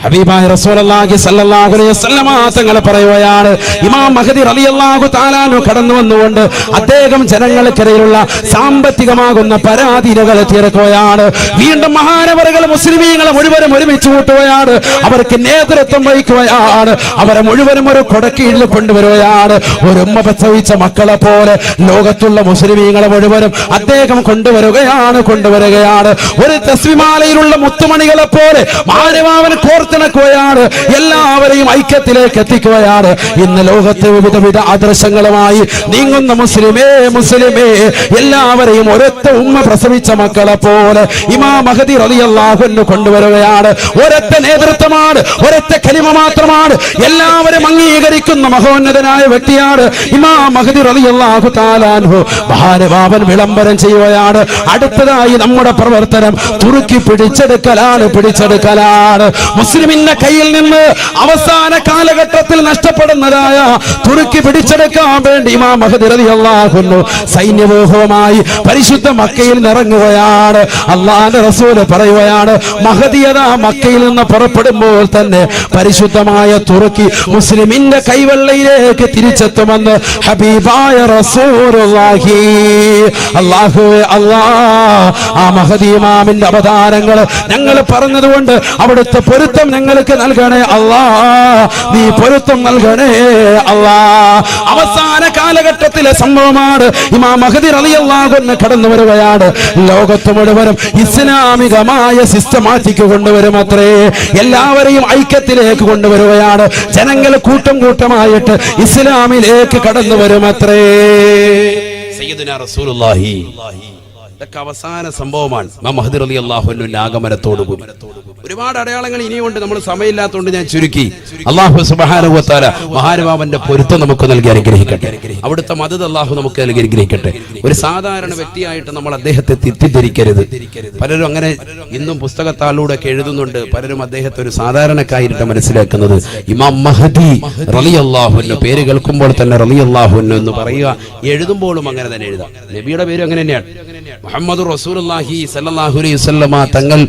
S1: ഹബീബായ റസൂലുള്ളാഹി സ്വല്ലല്ലാഹു അലൈഹി വസല്ലമ തങ്ങൾ പറയുകയാണ്, ഇമാം മഹ്ദി റളിയല്ലാഹു തആല അൻഹു കടന്നു വന്നുകൊണ്ട് അദ്ദേഹം ജനങ്ങൾക്കിടയിലുള്ള സാമ്പത്തികമാകുന്ന പരാധീനതകൾ തീർക്കുകയാണ്. വീണ്ടും മഹാനവറുകൾ മുസ്ലിമീങ്ങളെ മുഴുവനും ഒരുമിച്ച് കൂട്ടുകയാണ്, അവർക്ക് നേതൃത്വം വഹിക്കുകയാണ്, അവരെ മുഴുവനും ഒരു കൊടക്കീഴിൽ കൊണ്ടുവരികയാണ്. ഒരു ഉമ്മ പ്രസവിച്ച മക്കളെ പോലെ ലോകത്തുള്ള മുസ്ലിമീങ്ങളെ മുഴുവനും അദ്ദേഹം കൊണ്ടുവരികയാണ്. ഒരു തസ്ബീമാലയിലുള്ള മുത്തുമണികളെ പോലെ മാനവാവൻ കോർത്തിണക്കുകയാണ്, എല്ലാവരെയും ഐക്യത്തിലേക്ക് എത്തിക്കുകയാണ്. ഇന്ന് ലോകത്തെ വിവിധ ആദർശങ്ങളുമായി നീങ്ങുന്ന മുസ്ലിമേ, എല്ലാവരെയും ഒരൊറ്റ ഉമ്മ പ്രസവിച്ച മക്കളെ പോലെ ഇമാം മഹ്ദി റളിയല്ലാഹു അൻഹു കൊണ്ടുവരികയാണ്. ഒരൊറ്റ നേതൃത്വമാണ്, ഒരൊറ്റ കലിമ മാത്രമാണ്, എല്ലാവരും അംഗീകരിക്കുന്ന മഹോന്നതനായ വ്യക്തിയാണ് ഇമാം മഹ്ദി റളിയല്ലാഹു തആല അൻഹു. മഹാനുഭാവൻ വിളംബരം ചെയ്യുകയാണ്, അടുത്തതായി നമ്മുടെ പ്രവർത്തനം തുർക്കി പിടിച്ചെടുക്കൽ പിടിച്ചെടുക്കലാണ്. മുസ്ലിമിന്റെ കയ്യിൽ നിന്ന് അവസാന കാലഘട്ടത്തിൽ നഷ്ടപ്പെടുന്നതായ തുർക്കി പിടിച്ചെടുക്കാൻ വേണ്ടി ഇമാം മഹ്ദി റളിയല്ലാഹു അൻഹു സൈന്യവ്യൂഹവുമായി പരിശുദ്ധ മക്കയിൽ ഇറങ്ങുകയാണ്. അല്ലാഹുവിന്റെ റസൂൽ പറയുകയാണ്, മഹ്ദിയത മക്കയിൽ നിന്ന് പുറപ്പെടുമ്പോൾ തന്നെ പരിശുദ്ധമായ തുർക്കി മുസ്ലിമിന്റെ കൈവെള്ളയിലേക്ക് തിരിച്ചെത്തുമെന്ന് ഹബീബായ റസൂലുള്ളാഹി. അല്ലാഹുവേ അല്ലാഹ്, ആ മഹ്ദി ഇമാമിന്റെ അവതാരങ്ങൾ ഞങ്ങൾ പറഞ്ഞതുകൊണ്ട് അവിടുത്തെ പൊരുത്തം ഞങ്ങൾക്ക് നൽകണേ അല്ലാഹ്, നീ പൊരുത്തം നൽകണേ അല്ലാഹ്. അവസാന കാലഘട്ടത്തിലെ സംഭവമാണ്. ഇമാം മഹ്ദി റളിയല്ലാഹു അൻഹു കടന്നു വരികയാണ്. ലോകത്ത് മുഴുവനും ഇസ്ലാമികമായ സിസ്റ്റമാറ്റിക് കൊണ്ടുവരും അത്രേ. എല്ലാവരെയും ഐക്യത്തിലേക്ക് കൊണ്ടുവരികയാണ്. ജനങ്ങൾ കൂട്ടം കൂട്ടമായിട്ട് ഇസ്ലാമിലേക്ക് കടന്നു വരും അത്രേ. സയ്യിദുനാ റസൂലുള്ളാഹി. ഇതൊക്കെ അവസാന സംഭവമാണ്. ഇമാം മഹ്ദി റളിയല്ലാഹു അൻഹുവിന്റെ ആഗമനത്തോടുകൂടി ഒരുപാട് അടയാളങ്ങൾ ഇനിയുണ്ട്. നമ്മൾ സമയമില്ലാത്തതുകൊണ്ട് ഞാൻ ചുരുക്കി. അല്ലാഹു സുബ്ഹാനഹു വ തആല മഹാനുഭാവന്റെ പൊരുത്തം നമുക്ക് നൽകി അനുഗ്രഹിക്കട്ടെ. അവിടുത്തെ മദദ് അല്ലാഹു നമുക്ക് നൽകി അനുഗ്രഹിക്കട്ടെ. ഒരു സാധാരണ വ്യക്തിയായിട്ട് നമ്മൾ അദ്ദേഹത്തെ തെറ്റിദ്ധരിക്കരുത്. പലരും അങ്ങനെ ഇന്നും പുസ്തകത്താളിലൂടെ ഒക്കെ എഴുതുന്നുണ്ട്. പലരും അദ്ദേഹത്തെ ഒരു സാധാരണക്കായിട്ട് മനസ്സിലാക്കുന്നത്. ഇമാം മഹ്ദി റളിയല്ലാഹു അൻഹു പേര് കേൾക്കുമ്പോൾ തന്നെ റളിയല്ലാഹു അൻഹു എന്ന് പറയുക, എഴുതുമ്പോഴും അങ്ങനെ തന്നെ എഴുതാം. നബിയുടെ പേര് അങ്ങനെ തന്നെയാണ്. മുഹമ്മദുർ റസൂലുള്ളാഹി സ്വല്ലല്ലാഹു അലൈഹി വസല്ലമ തങ്ങൾ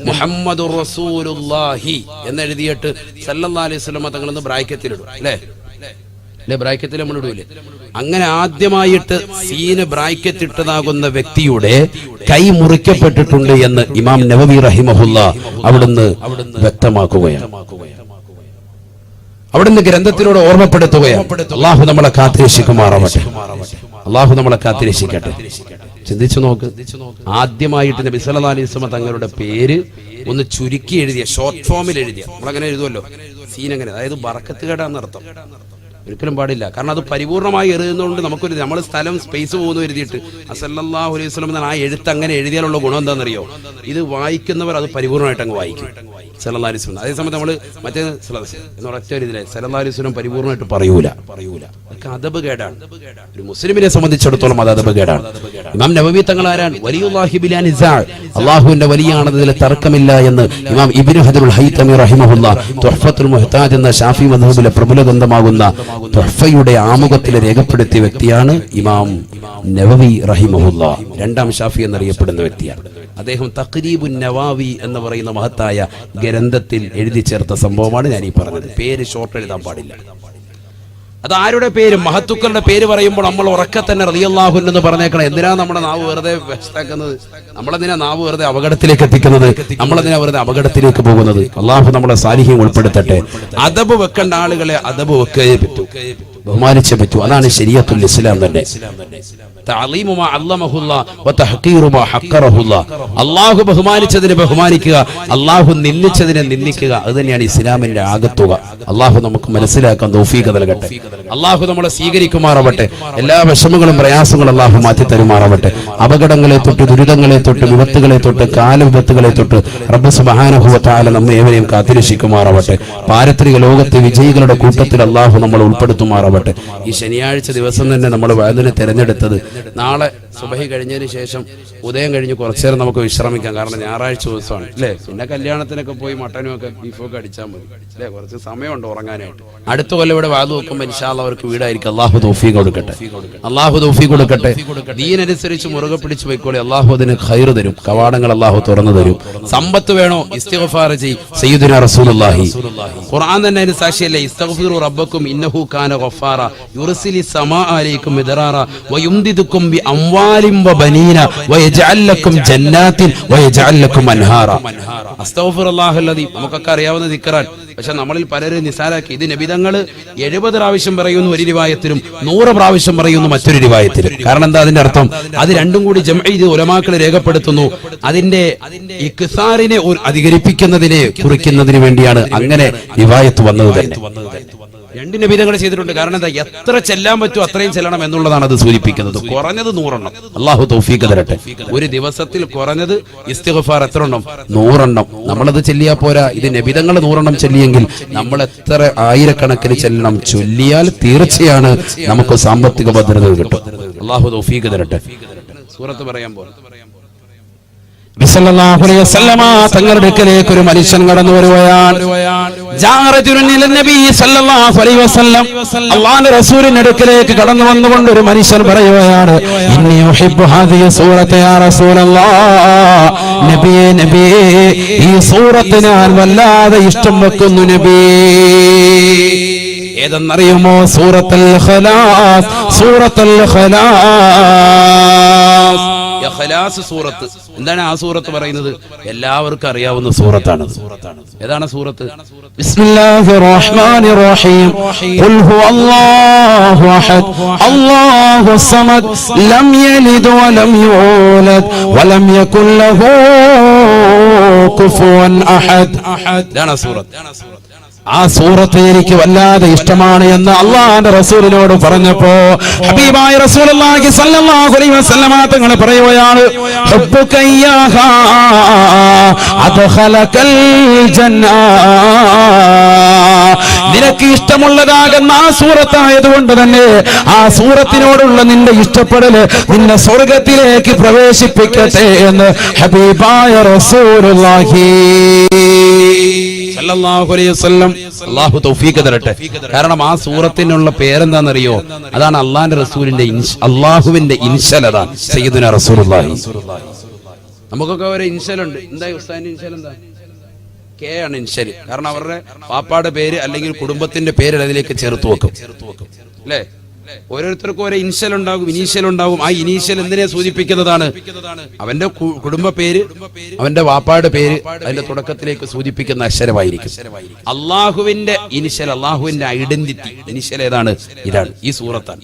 S1: മുഹമ്മദുർ റസൂലുള്ളാഹി എന്ന് എഴുതിയിട്ട് സല്ലല്ലാഹു അലൈഹി വസല്ലമ തങ്ങൾ എന്ന് ബ്രാക്കറ്റിലിടും. അല്ലേ? ബ്രാക്കറ്റിൽ നമ്മൾ ഇടൂലേ? അങ്ങനെ ആദ്യമായിട്ട് സീന് ബ്രാക്കറ്റ് ഇട്ടതാകുന്ന വ്യക്തിയുടെ കൈ മുറിക്കപ്പെട്ടിട്ടുണ്ട് എന്ന് ഇമാം നവവി റഹിമഹുല്ലാ അവിടുന്ന് വ്യക്തമാക്കുകയാണ്. അവിടുന്ന് ഗ്രന്ഥത്തിലൂടെ ഓർമ്മപ്പെടുത്തുകയാണ്. അല്ലാഹു നമ്മളെ കാത്തിരക്ഷിക്കുമാറാവട്ടെ. അല്ലാഹു നമ്മളെ കാത്തിരക്ഷിക്കട്ടെ. ചിന്തിച്ചു നോക്ക്. ആദ്യമായിട്ട് നബി സല്ലല്ലാഹു അലൈഹി വസല്ലം തങ്ങളുടെ പേര് ഒന്ന് ചുരുക്കി എഴുതിയ, ഷോർട്ട് ഫോമിൽ എഴുതിയ, നമ്മളങ്ങനെ എഴുതുമല്ലോ സീൻ അങ്ങനെ, അതായത് ബറക്കത്ത് കേടാന്നർത്ഥം. ഒരിക്കലും പാടില്ല. കാരണം അത് പരിപൂർണമായി എഴുതുന്നതുകൊണ്ട് നമുക്കൊരു, നമ്മൾ സ്ഥലം സ്പേസ് പോകുന്നു എഴുതിയിട്ട് സല്ലല്ലാഹു അലൈഹി വസല്ലം എന്ന ആ എഴുത്ത് അങ്ങനെ എഴുതിയാലുള്ള ഗുണം എന്താണെന്നറിയോ? ഇത് വായിക്കുന്നവർ അത് പരിപൂർണമായിട്ട് അങ്ങ് വായിക്കും. സല്ലല്ലാഹു അലൈഹി വസല്ലം. അതേസമയത്ത് നമ്മൾ മറ്റേ എന്ന് ഒറ്റ രീതിയിലെ സല്ലല്ലാഹു അലൈഹി വസല്ലം പരിപൂർണമായിട്ട് പറയൂല. അതൊക്കെ അദബ് കേടാണ്. ഒരു മുസ്ലിമിനെ സംബന്ധിച്ചിടത്തോളം അത് അദബ് കേടാണ്. ഇമാം നവവി തങ്ങൾ ആരാണ്? വലിയുല്ലാഹി ബിലാ നിസാ, അല്ലാഹുവിന്റെ വലിയാണെന്നതിൽ തർക്കമില്ല എന്ന് ഇമാം ഇബ്നു ഹജറുൽ ഹൈതമി റഹിമഹുല്ലാഹ് തുഹ്ഫത്തുൽ മുഹ്താജ് എന്ന ശാഫി മദ്ഹബിലെ പ്രബല ഗ്രന്ഥമാകുന്ന തുഹ്ഫയുടെ ആമുഖത്തിൽ രേഖപ്പെടുത്തിയ വ്യക്തിയാണ് ഇമാം നവവി റഹിമഹുല്ലാഹ്. രണ്ടാം ഷാഫി എന്നറിയപ്പെടുന്ന വ്യക്തിയാണ് അദ്ദേഹം. തഖ്രീബുൻ നവാവി എന്ന് പറയുന്ന മഹത്തായ ഗ്രന്ഥത്തിൽ എഴുതി ചേർത്ത സംഭവമാണ് ഞാൻ ഈ പറഞ്ഞത്. പേര് ഷോർട്ട് എഴുതാൻ പാടില്ല. അത് ആരുടെ പേര്? മഹത്തുക്കളുടെ പേര് പറയുമ്പോൾ നമ്മൾ ഉറക്കെ തന്നെ റളിയല്ലാഹു അൻഹു എന്ന് പറഞ്ഞേക്കണം. എന്തിനാ നമ്മുടെ നാവ് വെറുതെ വ്യസ്താക്കുന്നത്? നമ്മളെന്തിനാ നാവ് വെറുതെ അപകടത്തിലേക്ക് എത്തിക്കുന്നത്? നമ്മളെന്തിനാ വെറുതെ അപകടത്തിലേക്ക് പോകുന്നത്? അല്ലാഹു നമ്മളെ സാലിഹ്യം ഉൾപ്പെടുത്തട്ടെ. അദബ് വെക്കേണ്ട ആളുകളെ അദബ് വെക്കേ പറ്റൂ, ബഹുമാനിച്ചേ പറ്റൂ. അതാണ് ശരീഅത്തുൽ ഇസ്ലാം തന്നെ. അല്ലാഹു ബഹുമാനിച്ചതിനെ ബഹുമാനിക്കുക, അല്ലാഹു നിന്ദിച്ചതിനെ നിന്ദിക്കുക. അത് തന്നെയാണ് ഇസ്ലാമിന്റെ ആകത്തുക. അല്ലാഹു നമുക്ക് മനസ്സിലാക്കാൻ തൗഫീഖ് നൽകട്ടെ. അല്ലാഹു നമ്മളെ സ്വീകരിക്കുമാറാവട്ടെ. എല്ലാ വിഷമങ്ങളും പ്രയാസങ്ങളും അല്ലാഹു മാറ്റി തരുമാറാവട്ടെ. അപകടങ്ങളെ തൊട്ട്, ദുരിതങ്ങളെ തൊട്ട്, വിപത്തുകളെ തൊട്ട്, കാലവിപത്തുകളെ തൊട്ട് റബ്ബ് സുബ്ഹാനഹു വ തആല നമ്മെ ഏവരെയും കാത്തിരക്ഷിക്കുമാറാവട്ടെ. പാരത്രിക ലോകത്തെ വിജയികളുടെ കൂട്ടത്തിൽ അല്ലാഹു നമ്മൾ ഉൾപ്പെടുത്തുമാറാവട്ടെ. ഈ ശനിയാഴ്ച ദിവസം തന്നെ നമ്മൾ വഅദിനെ തിരഞ്ഞെടുത്തത് നാളെ സുബഹി കഴിഞ്ഞതിന് ശേഷം ഉദയം കഴിഞ്ഞ് കുറച്ചു നേരം നമുക്ക് വിശ്രമിക്കാം. കാരണം ഞായറാഴ്ച ദിവസമാണ് അല്ലേ? പിന്നെ കല്യാണത്തിനൊക്കെ പോയി മട്ടനും ഒക്കെ ബീഫൊക്കെ അടിച്ചാൽ മതി അല്ലേ? കുറച്ച് സമയമുണ്ട് ഉറങ്ങാനായിട്ട്. അടുത്ത കൊല്ലം ഇവിടെ വാത് വെക്കുമ്പോൾ ഇൻഷാ അല്ലാഹ് അവർക്ക് വീടായിരിക്കും. അല്ലാഹു തൗഫീഖ് കൊടുക്കട്ടെ. അല്ലാഹു തൗഫീഖ് കൊടുക്കട്ടെ. ദീനനുസരിച്ച് മുറുകെ പിടിച്ച് പോയിക്കോളെ. അല്ലാഹു അതിന് ഖൈർ തരും. കവാടങ്ങൾ അല്ലാഹു തുറന്നു തരും. സമ്പത്ത് വേണോ? ഇസ്തിഗ്ഫാർ ചെയ്യ്. സയ്യിദുനാ റസൂലുള്ളാഹി ഖുർആൻ തന്നെ അതിന് സാക്ഷിയല്ലേ? ഇസ്തഗ്ഫിറു റബ്ബക്കും ഇന്നഹു കാന ഗഫാറ യുർസിലി സമാഅ അലൈക്കും മിദ്റാറ വയുംദിദുക്കും ബി അംവാലിൻ വബനീന വയജഅൽ ലക്കും ജന്നാത്തിൻ വയജഅൽ ലക്കും അൻഹാറ. അസ്തഗ്ഫിറുല്ലാഹൽ അദീം നമുക്കൊക്കെ അറിയാവുന്ന ദിക്റാൻ. പക്ഷെ നമ്മളിൽ പലരും നിസാരാക്കി. ഇത് നബി തങ്ങൾ 70 പ്രാവശ്യം പറയുന്നു ഒരു റിവായത്തിലും, 100 പ്രാവശ്യം പറയുന്നു മറ്റൊരു റിവായത്തിലും. കാരണം എന്താ അതിന്റെ അർത്ഥം? അത് രണ്ടും കൂടി ജംഅ ചെയ്ത് ഉലമാക്കൾ രേഖപ്പെടുത്തുന്നു. അതിന്റെ ഇക്സാറിനെ അധികരിപ്പിക്കുന്നതിനെ കുറിക്കുന്നതിന് വേണ്ടിയാണ് അങ്ങനെ റിവായത്ത് വന്നത് തന്നെ. രണ്ട് നബിതങ്ങൾ ചെയ്തിട്ടുണ്ട്. കാരണം എന്താ? എത്ര ചെല്ലാൻ പറ്റും അത്രയും ചെല്ലണം എന്നുള്ളതാണ് അത് സൂചിപ്പിക്കുന്നത്. കുറഞ്ഞത് 100 എണ്ണം. അല്ലാഹു തൗഫീഖ് തരട്ടെ. ഒരു ദിവസത്തിൽ കുറഞ്ഞത് ഇസ്തിഗ്ഫാർ എത്ര എണ്ണം? 100 എണ്ണം. നമ്മളത് ചെല്ലിയാ പോരാ. ഇത് നബിതങ്ങൾ 100 എണ്ണം ചെല്ലിയെങ്കിൽ നമ്മൾ എത്ര ആയിരക്കണക്കിന് ചെല്ലണം? ചൊല്ലിയാൽ തീർച്ചയാണ് നമുക്ക് സാമ്പത്തിക ഭദ്രത കിട്ടും. അല്ലാഹു തൗഫീഖ് തരട്ടെ. സൂറത്ത് പറയാൻ പോലെ സല്ലല്ലാഹു അലൈഹി വസല്ലമ തങ്ങളുടെ അടുക്കലേക്ക് ഒരു മനുഷ്യൻ കടന്നു വരുകയാണ്. അല്ലാഹുവിന്റെ റസൂലിന്റെ അടുക്കലേക്ക് കടന്നു വന്നുകൊണ്ട് ഒരു മനുഷ്യൻ പറയുകയാണ്, ഇന്നി ഉഹിബ്ബു ഹാദിഹി സൂറത യാ റസൂലല്ലാഹ്. നബിയേ നബിയേ, ഈ സൂറത്ത് ഞാൻ വല്ലാതെ ഇഷ്ടം വെക്കുന്നു നബിയേ. ഏതെന്നറിയുമോ? സൂറത്തുൽ ഖലാസ്. സൂറത്തുൽ ഖലാസ്, ഖലാസ് സൂറത്ത്. എന്താണ് ആ സൂറത്ത് പറയുന്നത്? എല്ലാവർക്കും അറിയാവുന്ന സൂറത്താണ്. ഏതാണ് സൂറത്ത്? ബിസ്മില്ലാഹിർ റഹ്മാനിർ റഹീം. ഖുൽ ഹുവല്ലാഹു അഹദ് അല്ലാഹുസ് സമദ് ലം യലിദ് വലം യൂലദ് വലം യകുൽ ലഹു കുഫുവൻ അഹദ്. ഇതാണ് സൂറത്ത്. ആ സൂറത്ത് എനിക്ക് വല്ലാതെ ഇഷ്ടമാണ് എന്ന് അള്ളാഹുവിന്റെ റസൂലിനോട് പറഞ്ഞപ്പോ ഹബീബായ റസൂലുള്ളാഹി സ്വല്ലല്ലാഹു അലൈഹി വസല്ലമ തങ്ങൾ പറയുകയാണ്, ഹുബ്ബുക ഇയ്യാഹാ അദ്ഖലകൽ ജന്ന. നിനക്ക് ഇഷ്ടമുള്ളതാകുന്ന ആ സൂറത്തായതുകൊണ്ട് തന്നെ ആ സൂറത്തിനോടുള്ള നിന്റെ ഇഷ്ടപ്പെടൽ നിന്നെ സ്വർഗത്തിലേക്ക് പ്രവേശിപ്പിക്കട്ടെ എന്ന് ഹബീബായ റസൂലുള്ളാഹി സല്ലല്ലാഹു അലൈഹി വസല്ലം. അല്ലാഹു തൗഫീഖ് തരട്ടെ. കാരണം ആ സൂറത്തിനുള്ള പേരെന്താണെന്നറിയോ? അതാണ് അള്ളാഹിന്റെ റസൂലിന്റെ അള്ളാഹുവിന്റെ ഇൻഷൽ. അതാണ് സയ്യിദുനാ റസൂലുള്ളാഹി. നമുക്കൊക്കെ ഒരു ഇൻഷലുണ്ട്. എന്താ ഉസ്താദിന്റെ ഇൻഷൽ? എന്താ? കെ ആണ് ഇൻഷൽ. കാരണം അവരുടെ പാപ്പാടെ പേര് അല്ലെങ്കിൽ കുടുംബത്തിന്റെ പേര് അതിലേക്ക് ചേർത്ത് വെക്കും, അല്ലേ? ഓരോരുത്തർക്കും ഓരോ ഇനിഷ്യൽ ഉണ്ടാകും, ഇനീഷ്യൽ ഉണ്ടാകും. ആ ഇനീഷ്യൽ എന്തിനെ സൂചിപ്പിക്കുന്നതാണ്? അവന്റെ കുടുംബ പേര്, അവന്റെ വാപ്പായുടെ പേര് അതിന്റെ തുടക്കത്തിലേക്ക് സൂചിപ്പിക്കുന്ന അക്ഷരമായിരിക്കും. അള്ളാഹുവിന്റെ ഇനിഷ്യൽ, അള്ളാഹുവിന്റെ ഐഡന്റിറ്റി ഇനിഷ്യൽ ഏതാണ്? ഇതാണ്, ഈ സൂറത്താണ്.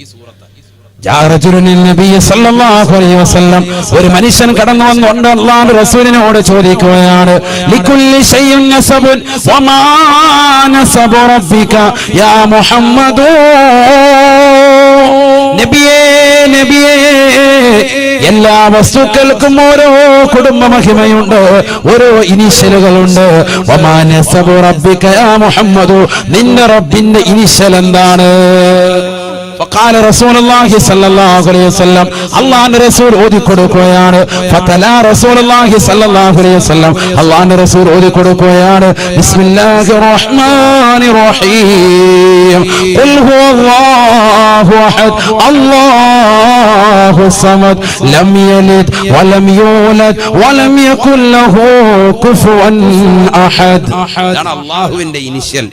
S1: ഒരു മനുഷ്യൻ കടന്നു വന്നുകൊണ്ട് അല്ലാഹുവിന്റെ റസൂലിനോട് ചോദിക്കുകയാണ്, ലികുല്ലി ശൈഇൻ നസബുൻ വമാ നസബു റബ്ബിക യാ മുഹമ്മദ്. നബിയേ നബിയേ, എല്ലാ വസ്തുക്കൾക്കും ഓരോ കുടുംബ മഹിമയുണ്ട്, ഓരോ ഇനിഷ്യലുകളുണ്ട്. വമാ നസബു റബ്ബിക യാ മുഹമ്മദ്, നിന്റെ റബ്ബിന്റെ ഇനിഷ്യൽ എന്താണ്? فقال رسول الله صلى الله عليه وسلم. അല്ലാഹുവിന്റെ റസൂൽ ഓതി കൊടുക്കുകയാണ്. ഫതലാ റസൂൽ അല്ലാഹി സ്വല്ലല്ലാഹു അലൈഹി വസല്ലം. അല്ലാഹുവിന്റെ റസൂൽ ഓതി കൊടുക്കുകയാണ്, ബിസ്മില്ലാഹിർ റഹ്മാനിർ റഹീം. ഖുൽ ഹുവല്ലാഹു അഹദ് അല്ലാഹുസ് സമദ് ലം യലിദ് വലം യൂലദ് വലം യകുൽ ലഹു കുഫുവൻ അഹദ്. ഇതാണ് അല്ലാഹുവിന്റെ ഇനിഷ്യൽ.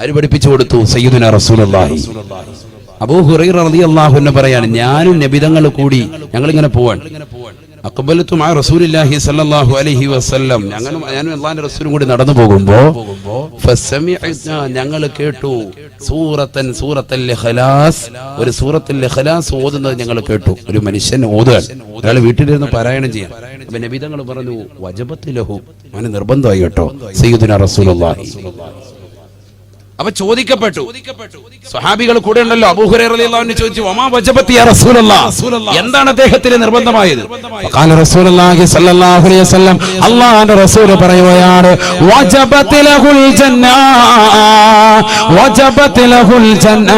S1: ആര് പഠിപ്പിച്ചു കൊടുത്തു? സയ്യിദുനാ റസൂലുള്ളാഹി. അബൂ ഹുറൈറ റളിയല്ലാഹു അൻഹു പറയാണ്, ഞാനും നബിതങ്ങൾ കൂടി ഞങ്ങളിങ്ങനെ പോവാൻ. അഖബലതു മഅ റസൂലില്ലാഹി സ്വല്ലല്ലാഹു അലൈഹി വസല്ലം. ഞാനും അല്ലാഹുവിന്റെ റസൂലും കൂടി നടന്നു പോകുമ്പോൾ ഫസമിഅനാ, ഞങ്ങൾ കേട്ടു, സൂറത്തുൽ ഇഖ്ലാസ്, ഒരു സൂറത്തുൽ ഇഖ്ലാസ് ഓതുന്നത് ഞങ്ങൾ കേട്ടു. ഒരു മനുഷ്യൻ ഓതുക, അയാൾ വീട്ടിലിരുന്ന് പാരായണം ചെയ്യാൻ. അപ്പൊ നബിതങ്ങൾ പറഞ്ഞു, വജബത്ത് ലഹു, അവന് നിർബന്ധമായി കേട്ടോ സയ്യിദുനാ റസൂലുള്ളാഹി. അപ്പൊ ചോദിക്കപ്പെട്ടു, സ്വഹാബികൾ കൂടെ ഉണ്ടല്ലോ. അബൂ ഹുറൈറ റളിയല്ലാഹു അൻഹു ചോദിച്ചു, വമാ വജബത്ത് യാ റസൂലല്ലാഹ്, എന്താണ് അദ്ദേഹത്തിന് നിർബന്ധമായത്? ഖാല റസൂലുള്ളാഹി സ്വല്ലല്ലാഹു അലൈഹി വസല്ലം. അല്ലാഹുവിന്റെ റസൂൽ പറയുകയാണ്, വജബത്ത് ലഹുൽ ജന്ന, വജബത്ത് ലഹുൽ ജന്ന,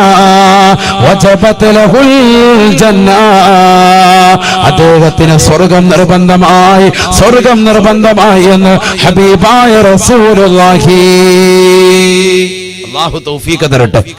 S1: വജബത്ത് ലഹുൽ ജന്ന. അദ്ദേഹത്തിന് സ്വർഗ്ഗം നിർബന്ധമായി, സ്വർഗ്ഗം നിർബന്ധമായി എന്ന് ഹബീബായ റസൂലുള്ളാഹി. അല്ലാഹു തൗഫീഖ് തരട്ടെ.